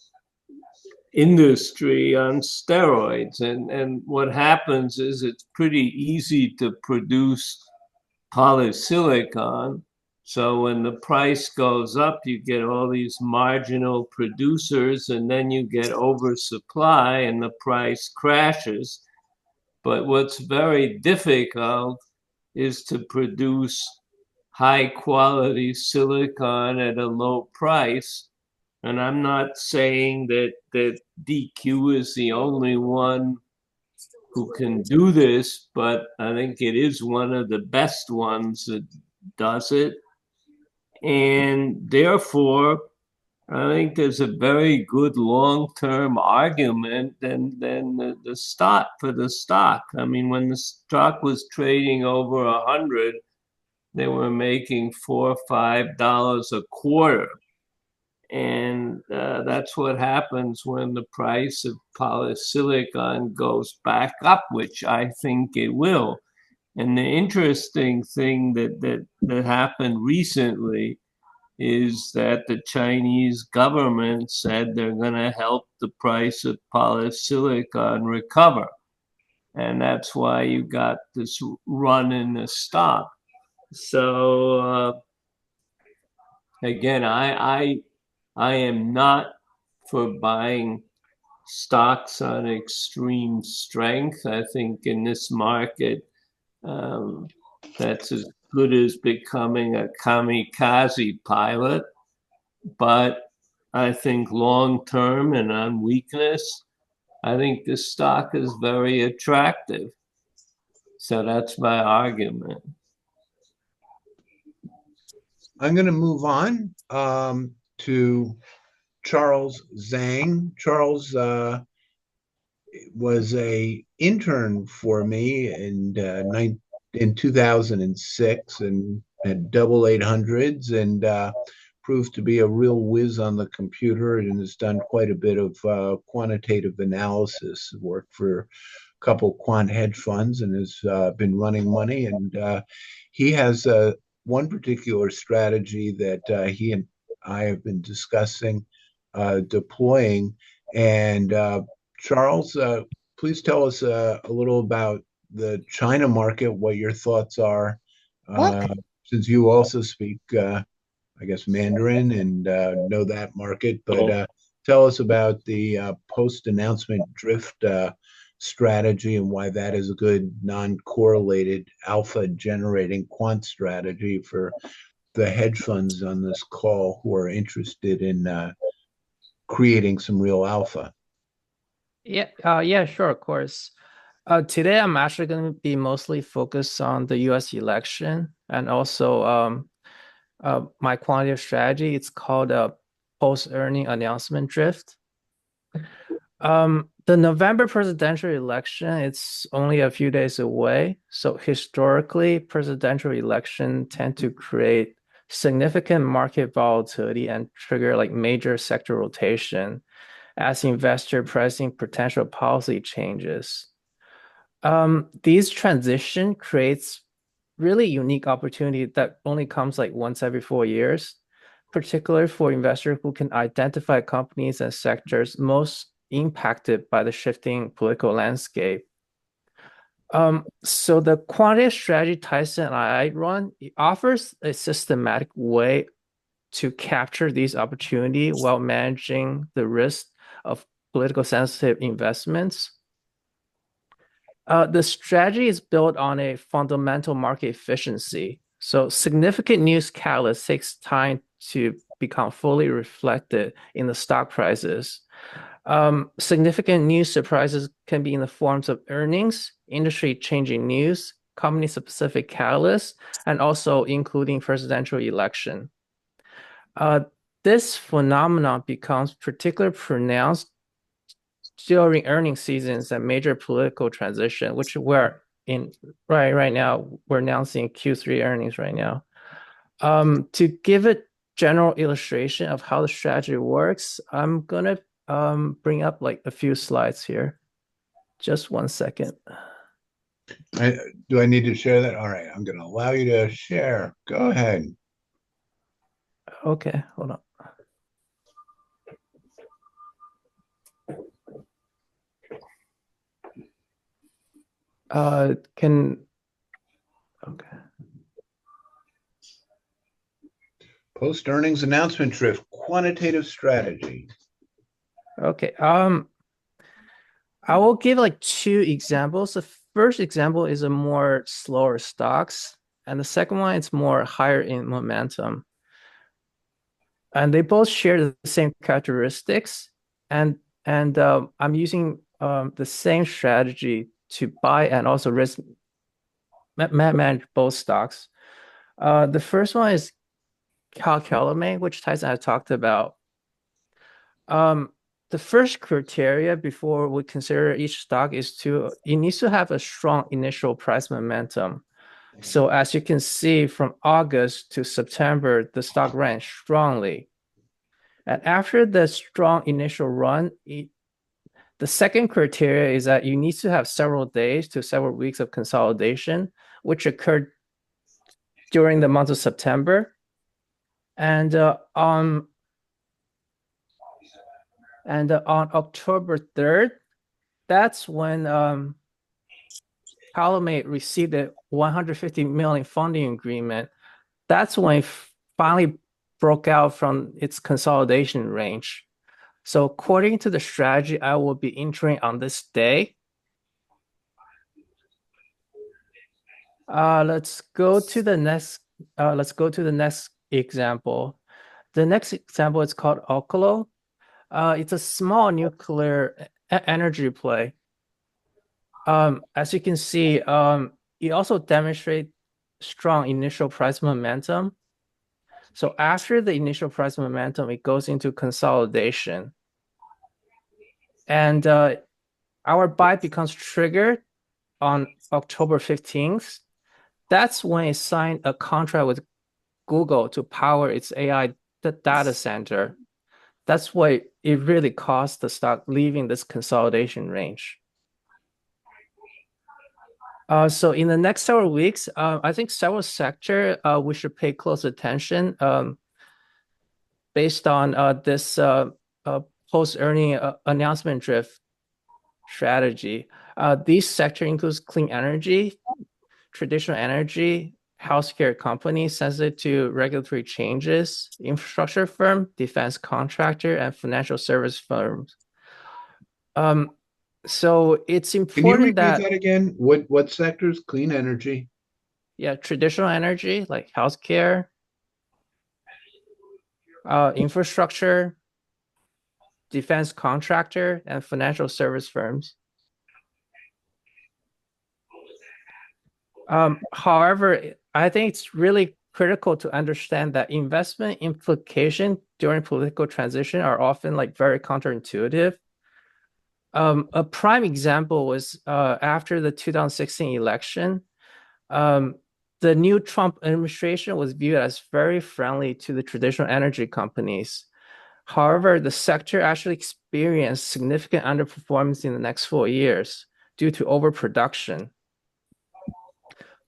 industry on steroids, and what happens is it's pretty easy to produce polysilicon. So when the price goes up, you get all these marginal producers, and then you get oversupply and the price crashes. But what's very difficult is to produce high quality silicon at a low price. And I'm not saying that DQ is the only one who can do this, but I think it is one of the best ones that does it. And therefore, I think there's a very good long-term argument than the stock for the stock. I mean, when the stock was trading over 100, they were making $4 or $5 a quarter. And that's what happens when the price of polysilicon goes back up, which I think it will. And the interesting thing that happened recently is that the Chinese government said they're going to help the price of polysilicon recover. And that's why you got this run in the stock. So again, I am not for buying stocks on extreme strength. I think in this market, that's as good as becoming a kamikaze pilot. But I think long term and on weakness, I think this stock is very attractive. So that's my argument. I'm going to move on to Charles Zhang. Charles was a intern for me in 2006 and had double 800s and proved to be a real whiz on the computer and has done quite a bit of quantitative analysis, worked for a couple quant hedge funds and has been running money. And he has one particular strategy that he and I have been discussing deploying. And Charles, please tell us a little about the China market, what your thoughts are, since you also speak, I guess, Mandarin and know that market. But tell us about the post-announcement drift strategy and why that is a good non-correlated alpha-generating quant strategy for the hedge funds on this call who are interested in creating some real alpha. Yeah, sure, of course. Today, I'm actually going to be mostly focused on the U.S. election and also my quantitative strategy. It's called a post-earning announcement drift. The November presidential election, it's only a few days away. So historically, presidential elections tend to create significant market volatility and trigger like major sector rotation as investor pricing potential policy changes. These transition creates really unique opportunity that only comes like once every 4 years, particularly for investors who can identify companies and sectors most impacted by the shifting political landscape. So the quantitative strategy Tyson and I run offers a systematic way to capture these opportunities while managing the risk of political sensitive investments. The strategy is built on a fundamental market efficiency. So significant news catalyst takes time to become fully reflected in the stock prices. Significant news surprises can be in the forms of earnings, industry-changing news, company-specific catalysts, and also including presidential election. This phenomenon becomes particularly pronounced during earnings seasons and major political transition, which we're in right now. We're announcing Q3 earnings right now. To give a general illustration of how the strategy works, I'm gonna bring up like a few slides here. Just 1 second. Do I need to share that? All right, I'm going to allow you to share. Go ahead. Okay, hold on. Okay. Post earnings announcement drift, quantitative strategy. Okay. I will give like 2 examples. The first example is a more slower stocks, and the second one is more higher in momentum. And they both share the same characteristics, and I'm using the same strategy to buy and also risk manage both stocks. The first one is Calumet, which Tyson had talked about. The first criteria before we consider each stock is it needs to have a strong initial price momentum. So as you can see, from August to September, the stock ran strongly. And after the strong initial run, the second criteria is that you need to have several days to several weeks of consolidation, which occurred during the month of September. And on October 3rd, that's when Calumet received a $150 million funding agreement. That's when it finally broke out from its consolidation range. So according to the strategy, I will be entering on this day. Let's go to the next. Example. The next example is called Oklo. It's a small nuclear energy play. As you can see, it also demonstrates strong initial price momentum. So after the initial price momentum, it goes into consolidation. And our buy becomes triggered on October 15th. That's when it signed a contract with Google to power its AI data center. That's why it really caused the stock leaving this consolidation range. So in the next several weeks, I think several sectors we should pay close attention based on this post-earning announcement drift strategy. These sectors includes clean energy, traditional energy, healthcare companies sensitive to regulatory changes, infrastructure firm, defense contractor, and financial service firms. So it's important Can you repeat that again? What sectors? Clean energy? Yeah, traditional energy like healthcare, infrastructure, defense contractor, and financial service firms. However, I think it's really critical to understand that investment implications during political transition are often like very counterintuitive. A prime example was after the 2016 election, the new Trump administration was viewed as very friendly to the traditional energy companies. However, the sector actually experienced significant underperformance in the next 4 years due to overproduction.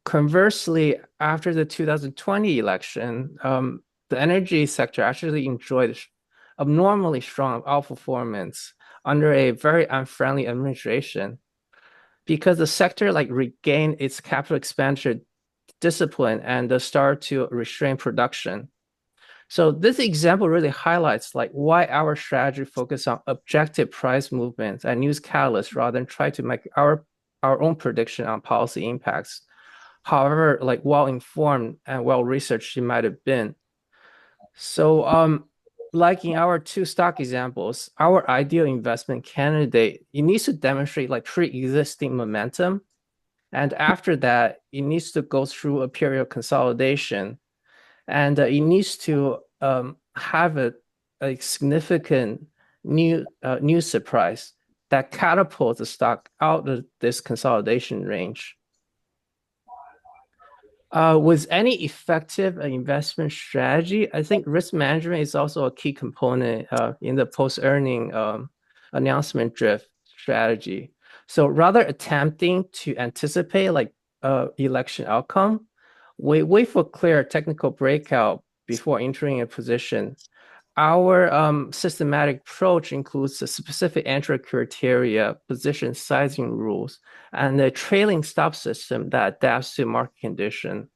Conversely, after the 2020 election, the energy sector actually enjoyed abnormally strong outperformance under a very unfriendly administration because the sector like regained its capital expenditure discipline and start to restrain production. So this example really highlights like why our strategy focus on objective price movements and news catalysts rather than try to make our own prediction on policy impacts. However, like well informed and well researched it might have been. So like in our two stock examples, our ideal investment candidate, it needs to demonstrate like pre-existing momentum. And after that, it needs to go through a period of consolidation. And it needs to have a significant new surprise that catapults the stock out of this consolidation range. With any effective investment strategy, I think risk management is also a key component in the post-earning announcement drift strategy. So rather attempting to anticipate like election outcome, we wait for clear technical breakout before entering a position. Our systematic approach includes a specific entry criteria, position sizing rules, and a trailing stop system that adapts to market condition.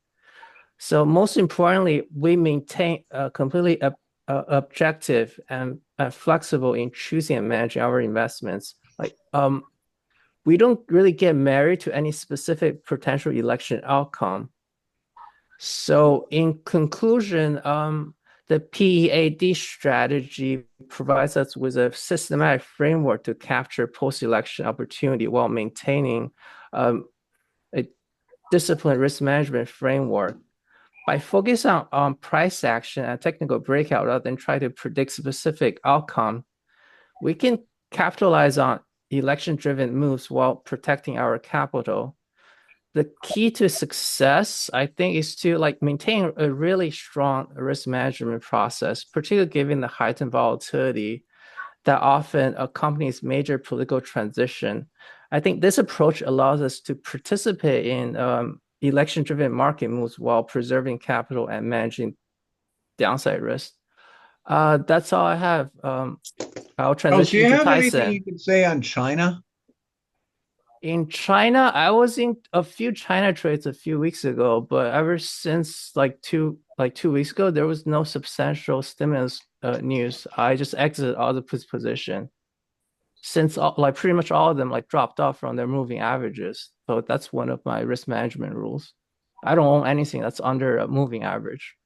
So most importantly, we maintain a completely objective and flexible in choosing and managing our investments. Like we don't really get married to any specific potential election outcome. So in conclusion, the PEAD strategy provides us with a systematic framework to capture post-election opportunity while maintaining a disciplined risk management framework. By focusing on price action and technical breakout rather than try to predict specific outcome, we can capitalize on election-driven moves while protecting our capital. The key to success, I think, is to like maintain a really strong risk management process, particularly given the heightened volatility that often accompanies major political transition. I think this approach allows us to participate in election-driven market moves while preserving capital and managing downside risk. That's all I have. I'll transition do you to have anything Tyson. you can say on China? In China, I was in a few China trades a few weeks ago, but ever since like two weeks ago, there was no substantial stimulus news. I just exited all the position since like pretty much all of them like dropped off from their moving averages. So that's one of my risk management rules. I don't own anything that's under a moving average.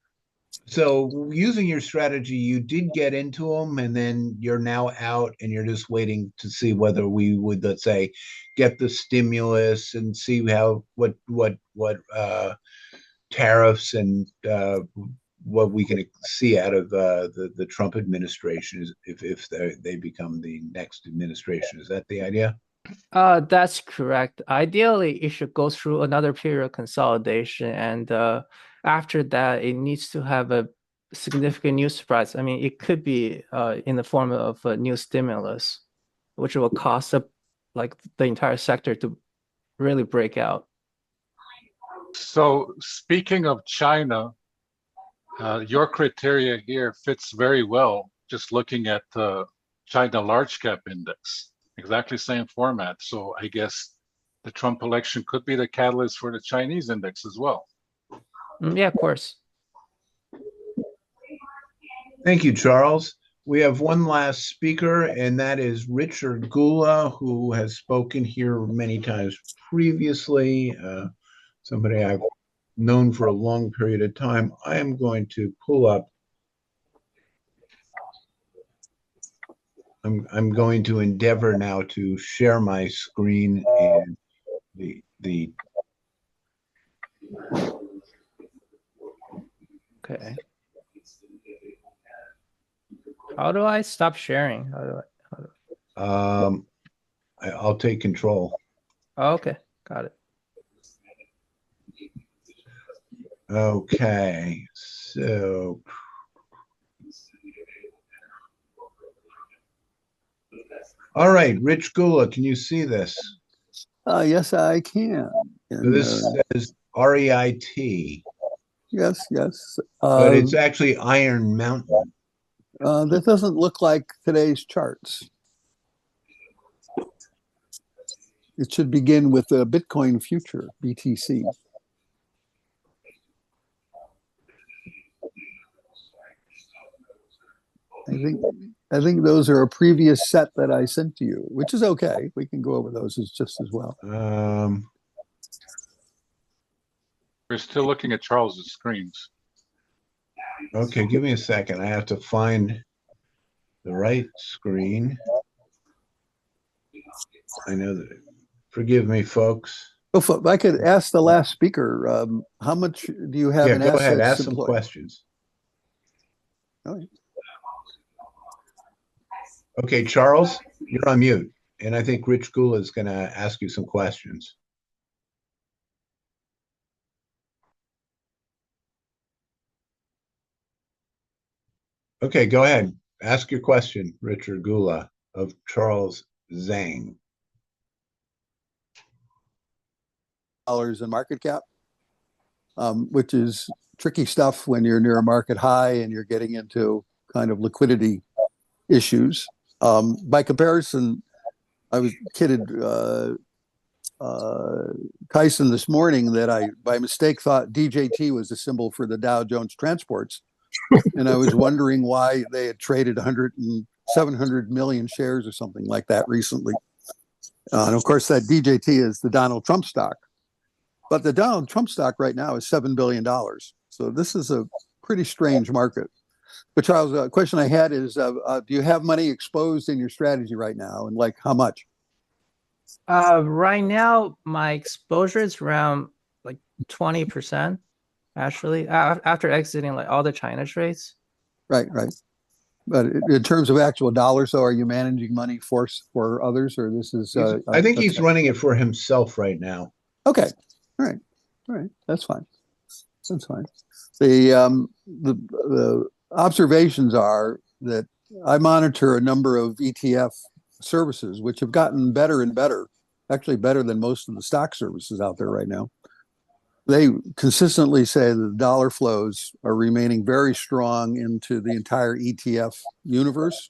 So using your strategy, you did get into them, and then you're now out, and you're just waiting to see whether we would, let's say, get the stimulus and see how what tariffs and what we can see out of the Trump administration is if they become the next administration. Is that the idea? That's correct. Ideally, it should go through another period of consolidation, and after that, it needs to have a significant new surprise. I mean, it could be in the form of a new stimulus, which will cause like the entire sector to really break out. So speaking of China, your criteria here fits very well. Just looking at the China large cap index, exactly same format. So I guess the Trump election could be the catalyst for the Chinese index as well. Yeah, of course. Thank you, Charles. We have one last speaker, and that is Richard Gula, who has spoken here many times previously, somebody I've known for a long period of time. I am going to pull up. I'm going to endeavor now to share my screen and the Okay. How do I stop sharing? I'll take control. Oh, okay, got it. Okay, so all right, Rich Gula, can you see this? Yes, I can. And, So this says REIT, yes, yes. but it's actually Iron Mountain. That doesn't look like today's charts. It should begin with the Bitcoin future, BTC. I think those are a previous set that I sent to you, which is okay. We can go over those just as well. We're still looking at Charles's screens. Okay, give me a second. I have to find the right screen. I know that. Forgive me, folks. Oh, if I could ask the last speaker, how much do you have Yeah, in go ahead. assets Ask some employed? questions. All right. Okay, Charles, you're on mute. And I think Rich Gula is going to ask you some questions. Okay, go ahead. Ask your question, Richard Gula of Charles Zhang. Dollars in market cap, which is tricky stuff when you're near a market high and you're getting into kind of liquidity issues. By comparison, I was kidded Kyson this morning that I, by mistake, thought DJT was a symbol for the Dow Jones Transports. And I was wondering why they had traded 700 million shares or something like that recently. And of course, that DJT is the Donald Trump stock. But the Donald Trump stock right now is $7 billion. So this is a pretty strange market. But Charles, a question I had is, do you have money exposed in your strategy right now? And like how much? Right now, my exposure is around like 20%, actually, after exiting like all the China trades. Right. But in terms of actual dollars, so are you managing money for others, or this is? I think he's running it for himself right now. Okay. All right. That's fine. The observations are that I monitor a number of ETF services, which have gotten better and better, actually better than most of the stock services out there right now. They consistently say that the dollar flows are remaining very strong into the entire ETF universe.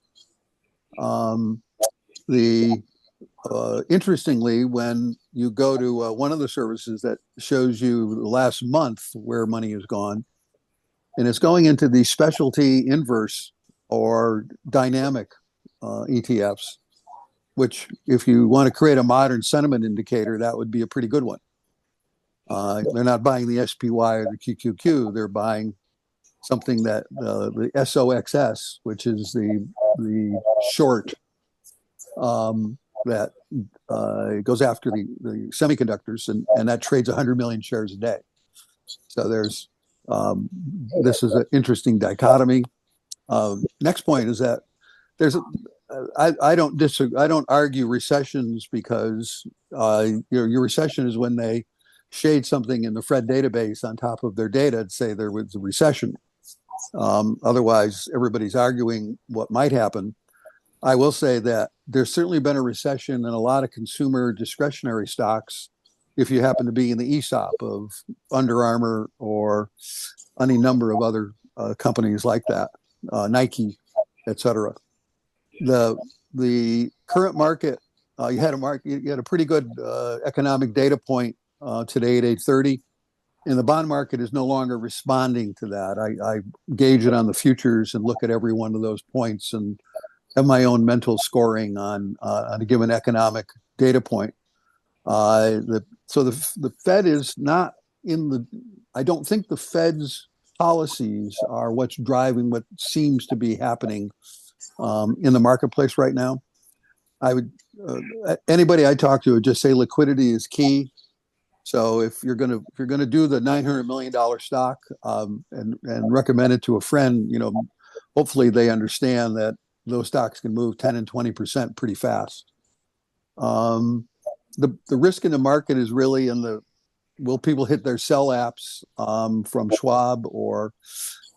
Interestingly, when you go to one of the services that shows you the last month where money has gone, and it's going into the specialty inverse or dynamic ETFs, which if you want to create a modern sentiment indicator, that would be a pretty good one. They're not buying the SPY or the QQQ. They're buying something that the SOXS, which is the short that goes after the semiconductors, and that trades 100 million shares a day. So there's this is an interesting dichotomy. Next point is that I don't disagree. I don't argue recessions because your recession is when they shade something in the Fred database on top of their data and say there was a recession. Otherwise, everybody's arguing what might happen. I will say that there's certainly been a recession in a lot of consumer discretionary stocks if you happen to be in the ESOP of Under Armour or any number of other companies like that, Nike, et cetera. The current market, you had a pretty good economic data point today at 8:30, and the bond market is no longer responding to that. I gauge it on the futures and look at every one of those points and have my own mental scoring on a given economic data point. So the Fed is not in the. I don't think the Fed's policies are what's driving what seems to be happening in the marketplace right now. I would anybody I talk to would just say liquidity is key. So if you're gonna do the $900 million stock and recommend it to a friend, hopefully they understand that those stocks can move 10 and 20% pretty fast. The risk in the market is really in will people hit their sell apps from Schwab or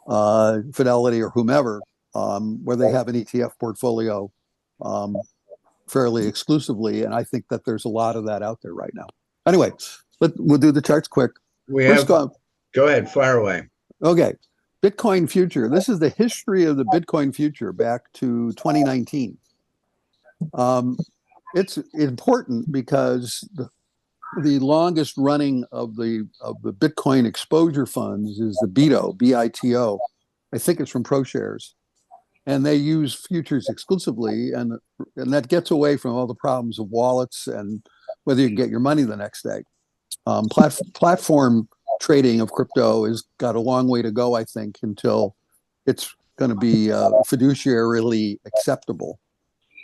Fidelity or whomever, where they have an ETF portfolio fairly exclusively, and I think that there's a lot of that out there right now. Anyway, we'll do the charts quick. Go ahead, fire away. Okay. Bitcoin future. This is the history of the Bitcoin future back to 2019. It's important because the longest running of the Bitcoin exposure funds is the BITO, BITO. I think it's from ProShares, and they use futures exclusively, and that gets away from all the problems of wallets and whether you can get your money the next day. Platform trading of crypto has got a long way to go, I think, until it's going to be fiduciarily acceptable.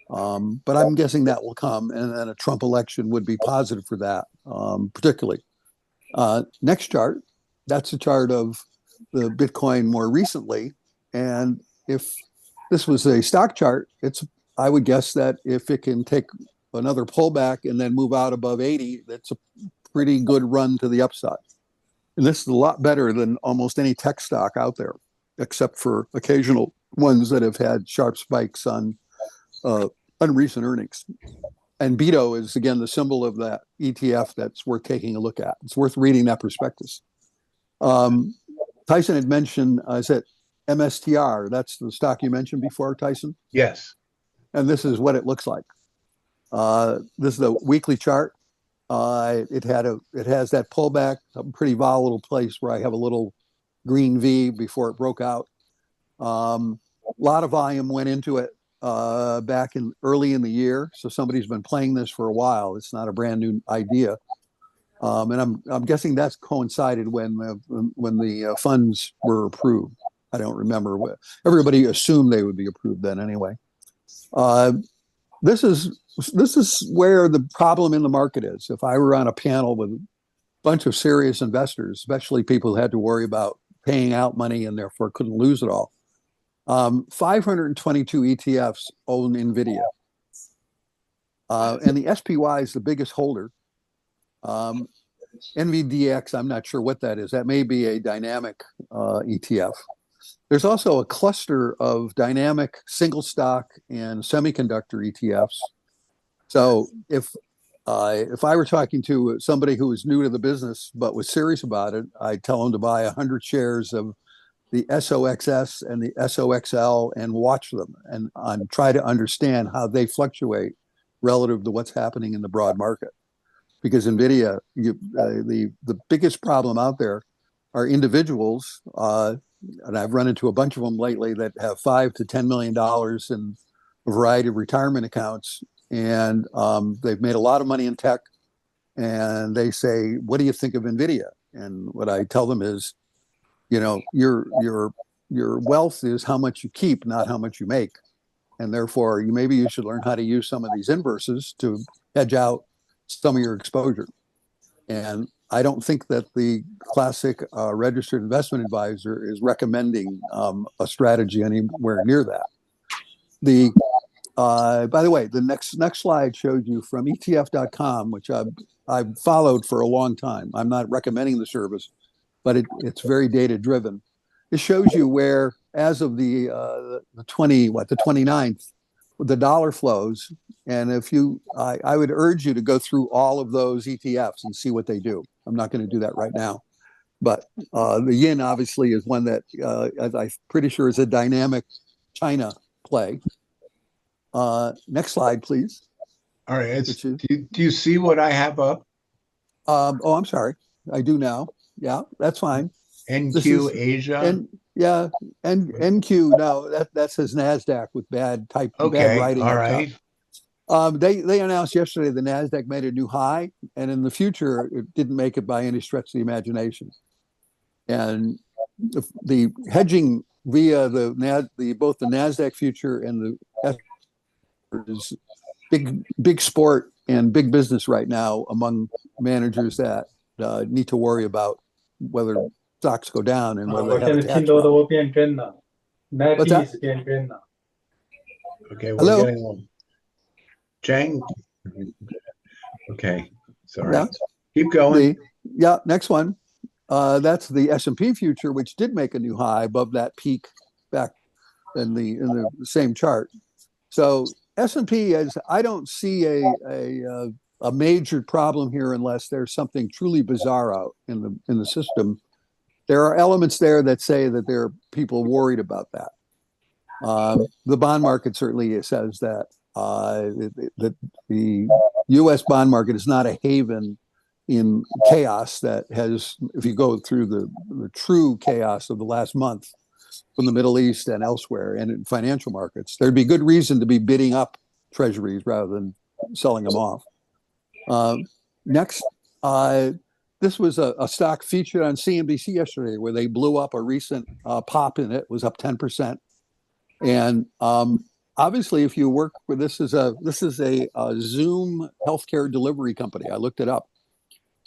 But I'm guessing that will come, and then a Trump election would be positive for that, particularly. Next chart, that's a chart of the Bitcoin more recently. And if this was a stock chart, I would guess that if it can take another pullback and then move out above 80, that's a pretty good run to the upside. And this is a lot better than almost any tech stock out there, except for occasional ones that have had sharp spikes on recent earnings. And BITO is, again, the symbol of that ETF that's worth taking a look at. It's worth reading that prospectus. Tyson had mentioned, is it MSTR? That's the stock you mentioned before, Tyson? Yes. And this is what it looks like. This is the weekly chart. It has that pullback, a pretty volatile place where I have a little green V before it broke out. A lot of volume went into it back in early in the year, so somebody's been playing this for a while. It's not a brand new idea, and I'm guessing that's coincided when the funds were approved. I don't remember. Everybody assumed they would be approved then anyway. This is where the problem in the market is. If I were on a panel with a bunch of serious investors, especially people who had to worry about paying out money and therefore couldn't lose it all, 522 ETFs own NVIDIA. And the SPY is the biggest holder. NVDX, I'm not sure what that is. That may be a dynamic ETF. There's also a cluster of dynamic single stock and semiconductor ETFs. So if I were talking to somebody who was new to the business but was serious about it, I'd tell them to buy 100 shares of the SOXS and the SOXL and watch them and try to understand how they fluctuate relative to what's happening in the broad market. Because NVIDIA, the biggest problem out there are individuals, and I've run into a bunch of them lately that have $5 to $10 million in a variety of retirement accounts, and they've made a lot of money in tech, and they say, "What do you think of NVIDIA?" And what I tell them is, your wealth is how much you keep, not how much you make, and therefore maybe you should learn how to use some of these inverses to hedge out some of your exposure. And I don't think that the classic registered investment advisor is recommending a strategy anywhere near that. By the way, the next slide shows you from ETF.com, which I've followed for a long time. I'm not recommending the service, but it's very data driven. It shows you where, as of the 29th, the dollar flows. And I would urge you to go through all of those ETFs and see what they do. I'm not going to do that right now, but the yen obviously is one that I'm pretty sure is a dynamic China play. Next slide, please. All right. Do you see what I have up? Oh, I'm sorry. I do now. Yeah, that's fine. NQ Asia. And NQ. No, that says NASDAQ with bad writing. All right. They announced yesterday the NASDAQ made a new high, and in the future, it didn't make it by any stretch of the imagination. And the hedging via both the NASDAQ future and the is big sport and big business right now among managers that need to worry about whether stocks go down and whether they have a tax rate. What's that? Okay, we're Hello? getting one. Chang? Okay, sorry. Yeah. Keep going. Next one. That's the S&P future, which did make a new high above that peak back in the same chart. So S&P, I don't see a major problem here unless there's something truly bizarre out in the system. There are elements there that say that there are people worried about that. The bond market certainly says that the U.S. bond market is not a haven in chaos that has, if you go through the true chaos of the last month from the Middle East and elsewhere and in financial markets, there'd be good reason to be bidding up treasuries rather than selling them off. Next, this was a stock featured on CNBC yesterday where they blew up a recent pop in it, was up 10%. And obviously, if you work with this is a Zoom healthcare delivery company. I looked it up.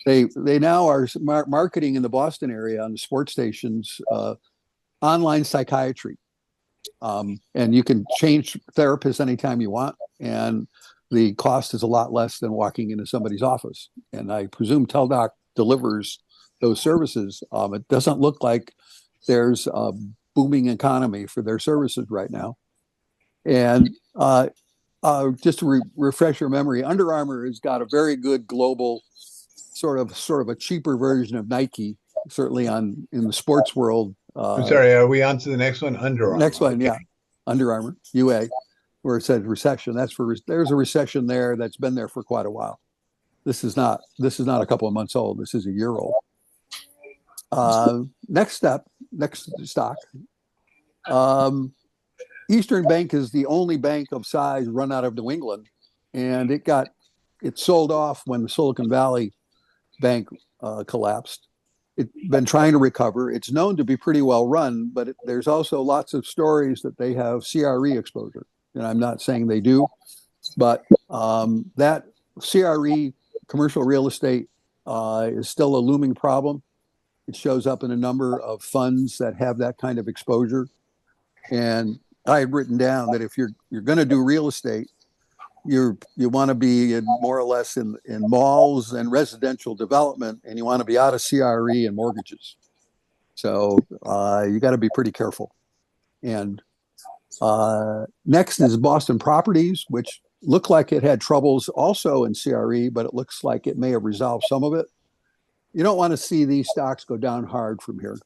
They now are marketing in the Boston area on the sports stations online psychiatry, and you can change therapists anytime you want, and the cost is a lot less than walking into somebody's office. And I presume Teldoc delivers those services. It doesn't look like there's a booming economy for their services right now. And just to refresh your memory, Under Armour has got a very good global sort of a cheaper version of Nike, certainly in the sports world. I'm sorry, are we on to the next one? Under Armour. Next one, Okay. yeah. Under Armour, UA, where it says recession. There's a recession there that's been there for quite a while. This is not a couple of months old. This is a year old. Next stock. Eastern Bank is the only bank of size run out of New England, and it sold off when the Silicon Valley Bank collapsed. It's been trying to recover. It's known to be pretty well run, but there's also lots of stories that they have CRE exposure. And I'm not saying they do, but that CRE, commercial real estate, is still a looming problem. It shows up in a number of funds that have that kind of exposure. And I had written down that if you're going to do real estate, you want to be more or less in malls and residential development, and you want to be out of CRE and mortgages. So you got to be pretty careful. And next is Boston Properties, which looked like it had troubles also in CRE, but it looks like it may have resolved some of it. You don't want to see these stocks go down hard from here.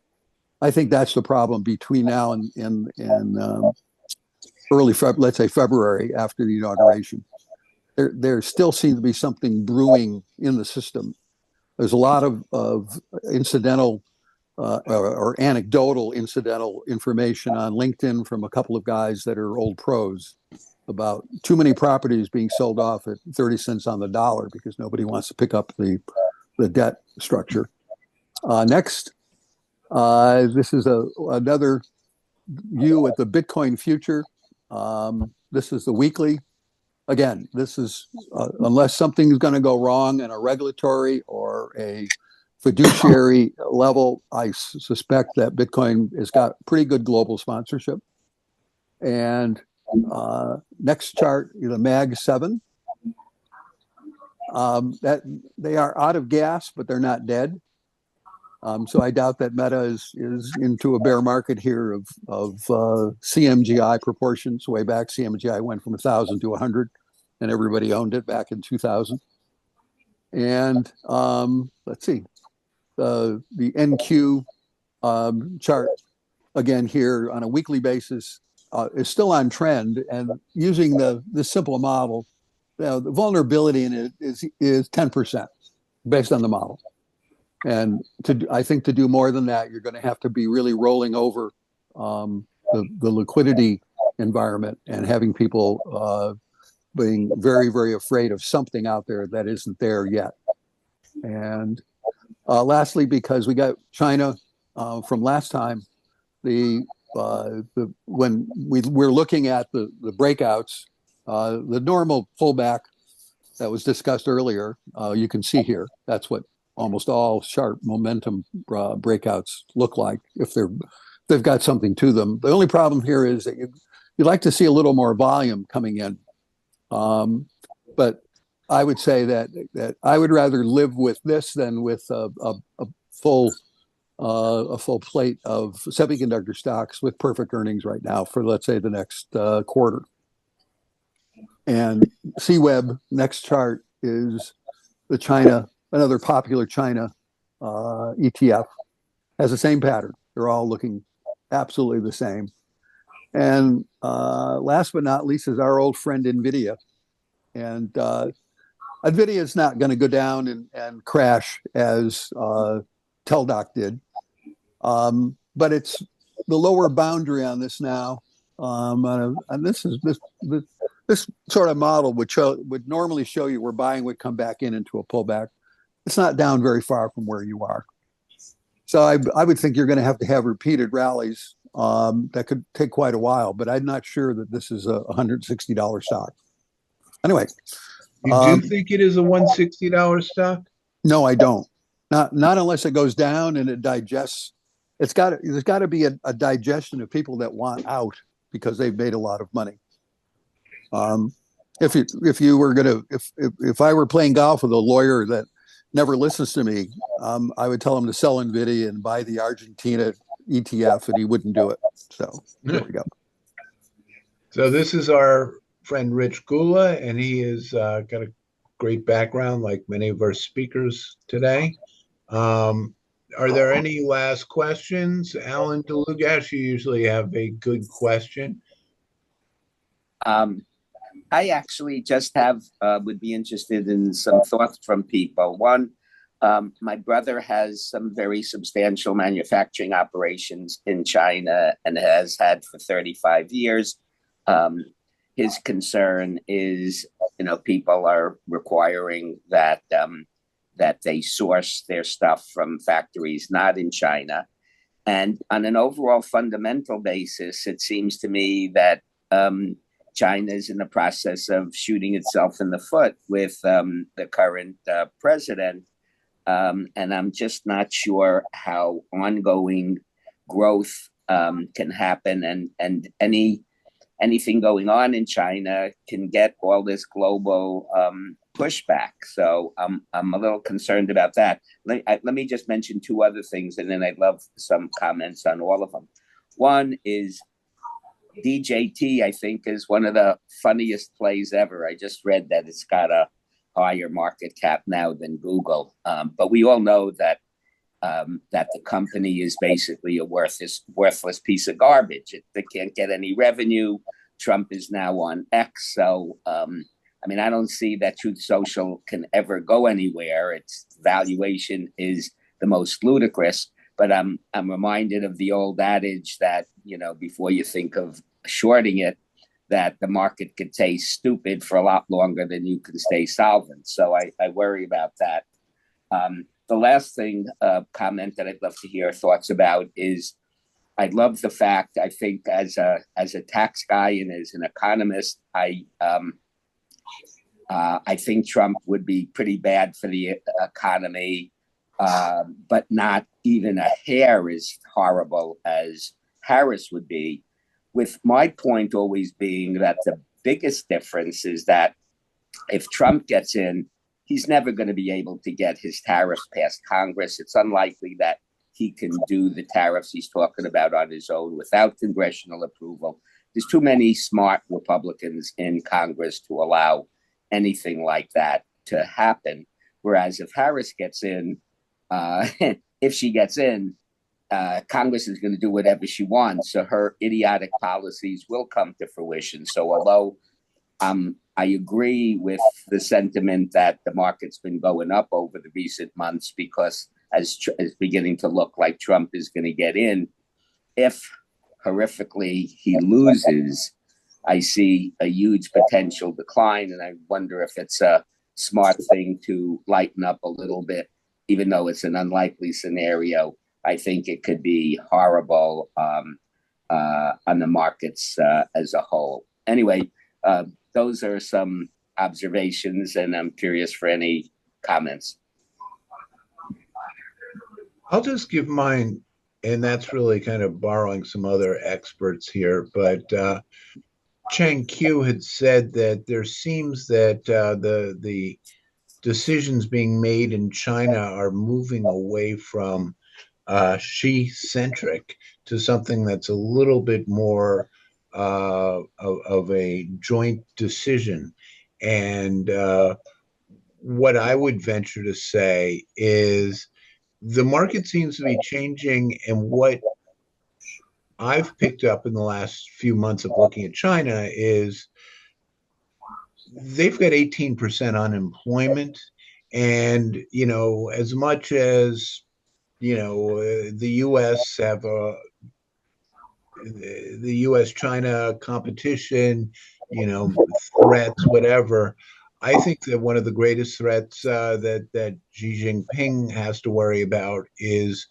I think that's the problem between now and let's say February after the inauguration. There still seems to be something brewing in the system. There's a lot of incidental or anecdotal incidental information on LinkedIn from a couple of guys that are old pros about too many properties being sold off at 30 cents on the dollar because nobody wants to pick up the debt structure. Next, this is another view at the Bitcoin future. This is the weekly. Again, this is unless something's going to go wrong in a regulatory or a fiduciary level, I suspect that Bitcoin has got pretty good global sponsorship. And next chart, the MAG 7. That they are out of gas, but they're not dead. So I doubt that Meta is into a bear market here of CMGI proportions. Way back, CMGI went from 1,000 to 100, and everybody owned it back in 2000. And let's see, the NQ chart again here on a weekly basis is still on trend, and using this simple model, the vulnerability in it is 10% based on the model. And I think to do more than that, you're going to have to be really rolling over the liquidity environment and having people being very, very afraid of something out there that isn't there yet. And lastly, because we got China from last time, when we're looking at the breakouts, the normal pullback that was discussed earlier, you can see here. That's what almost all sharp momentum breakouts look like if they've got something to them. The only problem here is that you'd like to see a little more volume coming in. But I would say that I would rather live with this than with a full plate of semiconductor stocks with perfect earnings right now for, let's say, the next quarter. And CWEB, next chart, is the China, another popular China ETF, has the same pattern. They're all looking absolutely the same. And last but not least is our old friend NVIDIA. And NVIDIA is not going to go down and crash as Teldoc did. But it's the lower boundary on this now. And this sort of model would normally show you where buying would come back into a pullback. It's not down very far from where you are. So I would think you're going to have repeated rallies that could take quite a while, but I'm not sure that this is a $160 stock. Anyway, You do think it is a $160 stock? no, I don't. Not unless it goes down and it digests. There's got to be a digestion of people that want out because they've made a lot of money. If I were playing golf with a lawyer that never listens to me, I would tell him to sell NVIDIA and buy the Argentina ETF, and he wouldn't do it. So there we go. So this is our friend Rich Gula, and he has got a great background like many of our speakers today. Are there any last questions? Alan DeLugash, you usually have a good question. I actually just would be interested in some thoughts from people. One, my brother has some very substantial manufacturing operations in China and has had for 35 years. His concern is, people are requiring that they source their stuff from factories not in China. And on an overall fundamental basis, it seems to me that China is in the process of shooting itself in the foot with the current president. And I'm just not sure how ongoing growth can happen, and anything going on in China can get all this global pushback. So I'm a little concerned about that. Let me just mention two other things, and then I'd love some comments on all of them. One is DJT, I think, is one of the funniest plays ever. I just read that it's got a higher market cap now than Google. But we all know that the company is basically a worthless piece of garbage. They can't get any revenue. Trump is now on X. So, I don't see that Truth Social can ever go anywhere. Its valuation is the most ludicrous. But I'm reminded of the old adage that, before you think of shorting it, that the market could stay stupid for a lot longer than you can stay solvent. So I worry about that. The last comment that I'd love to hear thoughts about is I love the fact, I think as a tax guy and as an economist, I think Trump would be pretty bad for the economy, but not even a hair as horrible as Harris would be, with my point always being that the biggest difference is that if Trump gets in, he's never going to be able to get his tariffs past Congress. It's unlikely that he can do the tariffs he's talking about on his own without congressional approval. There's too many smart Republicans in Congress to allow anything like that to happen. Whereas if Harris gets in, if she gets in, Congress is going to do whatever she wants. So her idiotic policies will come to fruition. So although I agree with the sentiment that the market's been going up over the recent months because as beginning to look like Trump is going to get in, if horrifically he loses, I see a huge potential decline. And I wonder if it's a smart thing to lighten up a little bit, even though it's an unlikely scenario. I think it could be horrible on the markets as a whole. Anyway, those are some observations, and I'm curious for any comments. I'll just give mine, and that's really kind of borrowing some other experts here. But Cheng Q had said that there seems that the decisions being made in China are moving away from Xi-centric to something that's a little bit more of a joint decision. And what I would venture to say is the market seems to be changing, and what I've picked up in the last few months of looking at China is they've got 18% unemployment. And, as much as, the U.S. have the U.S.-China competition, threats, whatever, I think that one of the greatest threats that Xi Jinping has to worry about is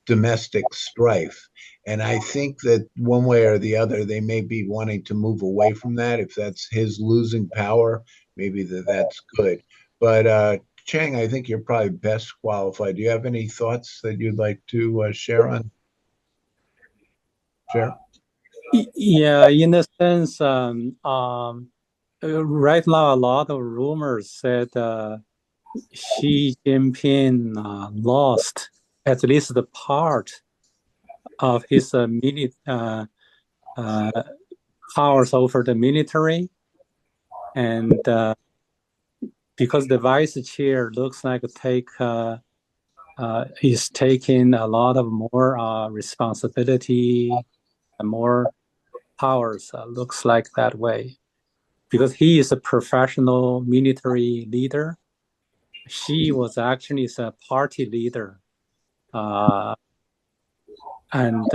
domestic strife. And I think that one way or the other, they may be wanting to move away from that. If that's his losing power, maybe that's good. But Chang, I think you're probably best qualified. Do you have any thoughts that you'd like to share on? Share? Yeah, in a sense, right now a lot of rumors said Xi Jinping lost at least the part of his powers over the military, and because the vice chair looks like is taking a lot of more responsibility and more powers. Looks like that way because he is a professional military leader. She was actually a party leader, and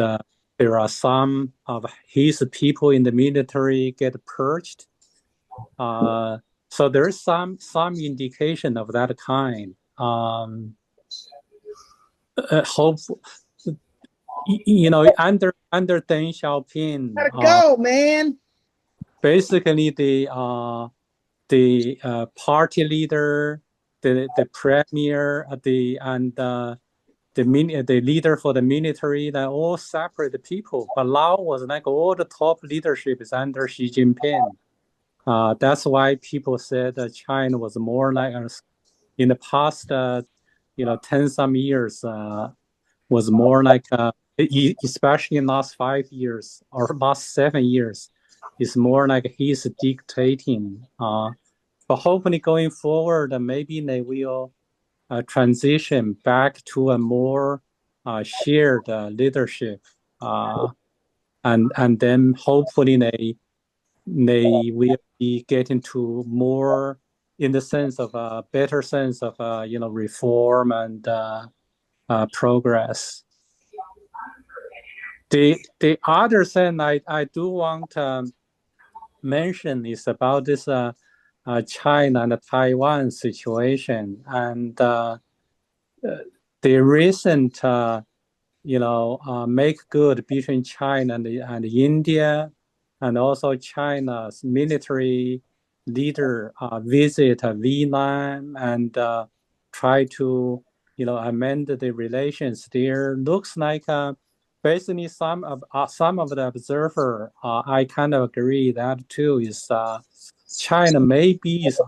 there are some of his people in the military get purged. So there is some indication of that kind. Hope, under Deng Xiaoping, Gotta go, man. basically the party leader, the premier, the leader for the military, they're all separate people. But Lao was like all the top leadership is under Xi Jinping. That's why people said that China was more like in the past, 10 some years, was more like, especially in last 5 years or last 7 years, it's more like he's dictating. But hopefully going forward, maybe they will transition back to a more shared leadership, and then hopefully they will be getting to more in the sense of a better sense of reform and progress. The other thing I do want to mention is about this China and Taiwan situation, and the recent make good between China and India, and also China's military leader visit Vietnam and try to amend the relations there. Looks like basically some of the observer, I kind of agree that too, is China maybe is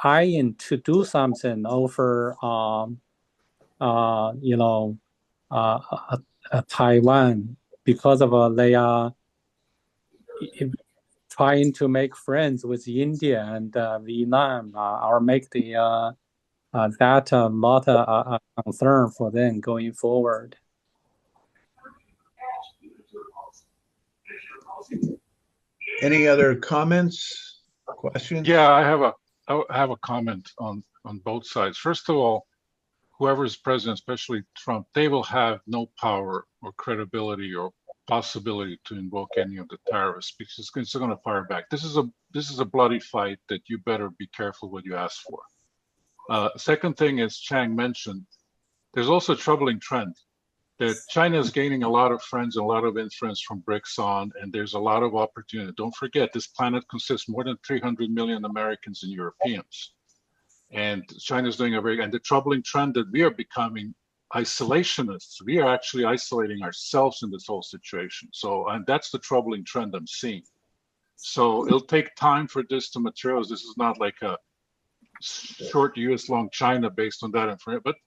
eyeing to do something over Taiwan, because of they are trying to make friends with India and Vietnam, or make the that not a concern for them going forward. Any other comments, questions? Yeah, I have a comment on both sides. First of all, whoever is president, especially Trump, they will have no power or credibility or possibility to invoke any of the tariffs because it's going to fire back. This is a bloody fight that you better be careful what you ask for. Second thing, as Chang mentioned, there's also a troubling trend that China is gaining a lot of friends and a lot of influence from BRICS on, and there's a lot of opportunity. Don't forget, this planet consists more than 300 million Americans and Europeans. And China's doing and the troubling trend that we are becoming isolationists. We are actually isolating ourselves in this whole situation. So, and that's the troubling trend I'm seeing. So it'll take time for this to materialize. This is not like a short US long China based on that information, but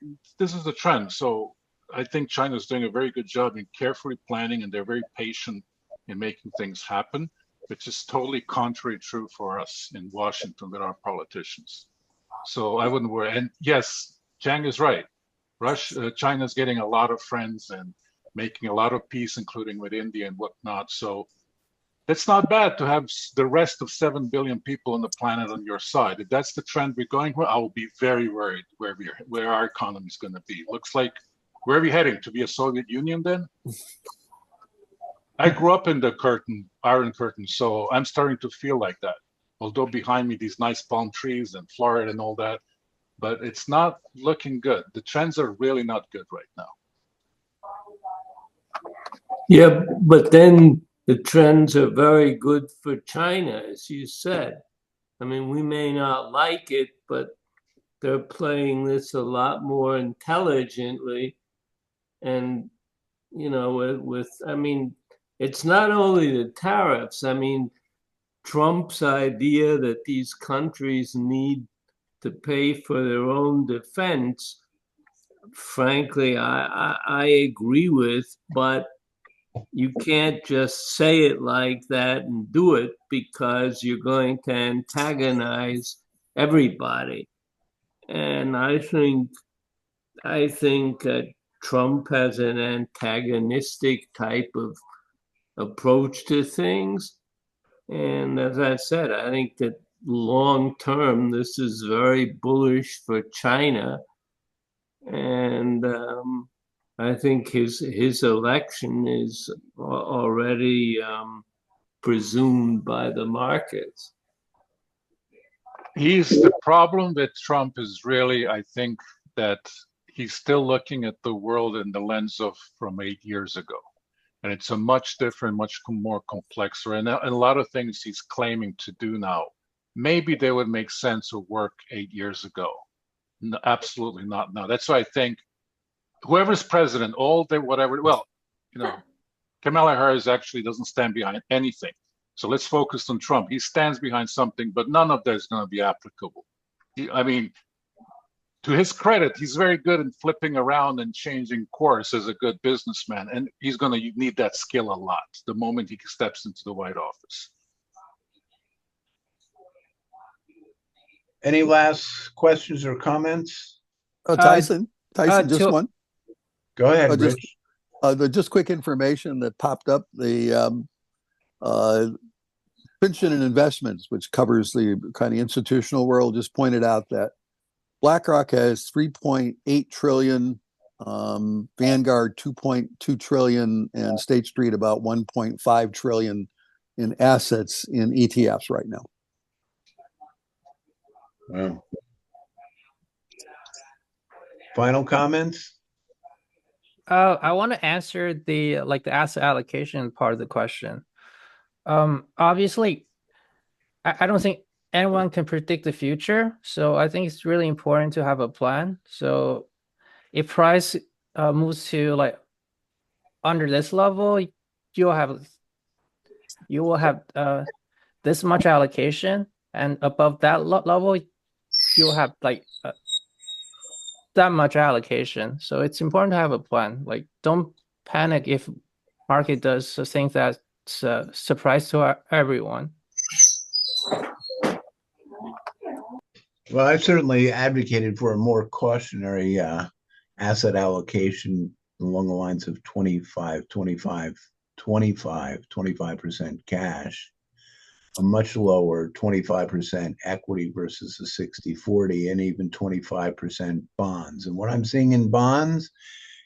this is the trend. So I think China's doing a very good job in carefully planning, and they're very patient in making things happen, which is totally contrary true for us in Washington with our politicians. So I wouldn't worry. And yes, Chang is right. China's getting a lot of friends and making a lot of peace, including with India and whatnot. So it's not bad to have the rest of 7 billion people on the planet on your side. If that's the trend we're going for, I will be very worried where our economy is going to be. Looks like, where are we heading? To be a Soviet Union then? I grew up in the Iron Curtain, so I'm starting to feel like that. Although behind me, these nice palm trees and Florida and all that, but it's not looking good. The trends are really not good right now. Yeah, but then the trends are very good for China, as you said. I mean, we may not like it, but they're playing this a lot more intelligently. And, you know, I mean, it's not only the tariffs. I mean, Trump's idea that these countries need to pay for their own defense, frankly, I agree with, but you can't just say it like that and do it because you're going to antagonize everybody. And I think Trump has an antagonistic type of approach to things. And as I said, I think that long term, this is very bullish for China. And I think his election is already presumed by the markets. The problem with Trump is really, I think, that he's still looking at the world in the lens of from 8 years ago. And it's a much different, much more complex, and a lot of things he's claiming to do now, maybe they would make sense or work 8 years ago. No, absolutely not now. That's why I think whoever's president, whatever, well, you know, Kamala Harris actually doesn't stand behind anything. So let's focus on Trump. He stands behind something, but none of that is going to be applicable. I mean, to his credit, he's very good in flipping around and changing course as a good businessman. And he's going to need that skill a lot the moment he steps into the White Office. Any last questions or comments? Tyson, just one. Go ahead, Rich. Rich. Just quick information that popped up. The pension and investments, which covers the kind of institutional world, just pointed out that BlackRock has 3.8 trillion, Vanguard 2.2 trillion, and State Street about 1.5 trillion in assets in ETFs right now. Wow. Final comments? I want to answer the asset allocation part of the question. Obviously, I don't think anyone can predict the future, so I think it's really important to have a plan. So if price moves to like under this level, you will have this much allocation, and above that level, you'll have like that much allocation. So it's important to have a plan. Like, don't panic if market does things that's a surprise to everyone. Well, I've certainly advocated for a more cautionary asset allocation along the lines of 25% cash, a much lower 25% equity versus a 60-40, and even 25% bonds. And what I'm seeing in bonds,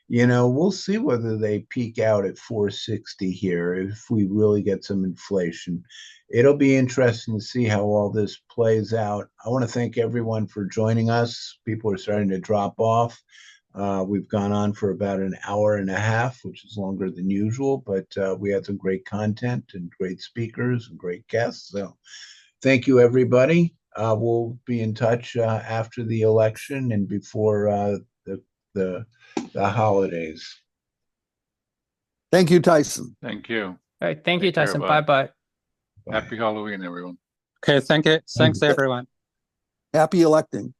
you know, we'll see whether they peak out at 460 here if we really get some inflation. It'll be interesting to see how all this plays out. I want to thank everyone for joining us. People are starting to drop off. We've gone on for about an hour and a half, which is longer than usual, but we had some great content and great speakers and great guests. So thank you, everybody. We'll be in touch after the election and before the holidays. Thank you, Tyson. Thank you. All right, thank you, Tyson. Bye. Bye-bye. Happy Halloween, everyone. Okay, thank you. Thanks, everyone. Happy electing.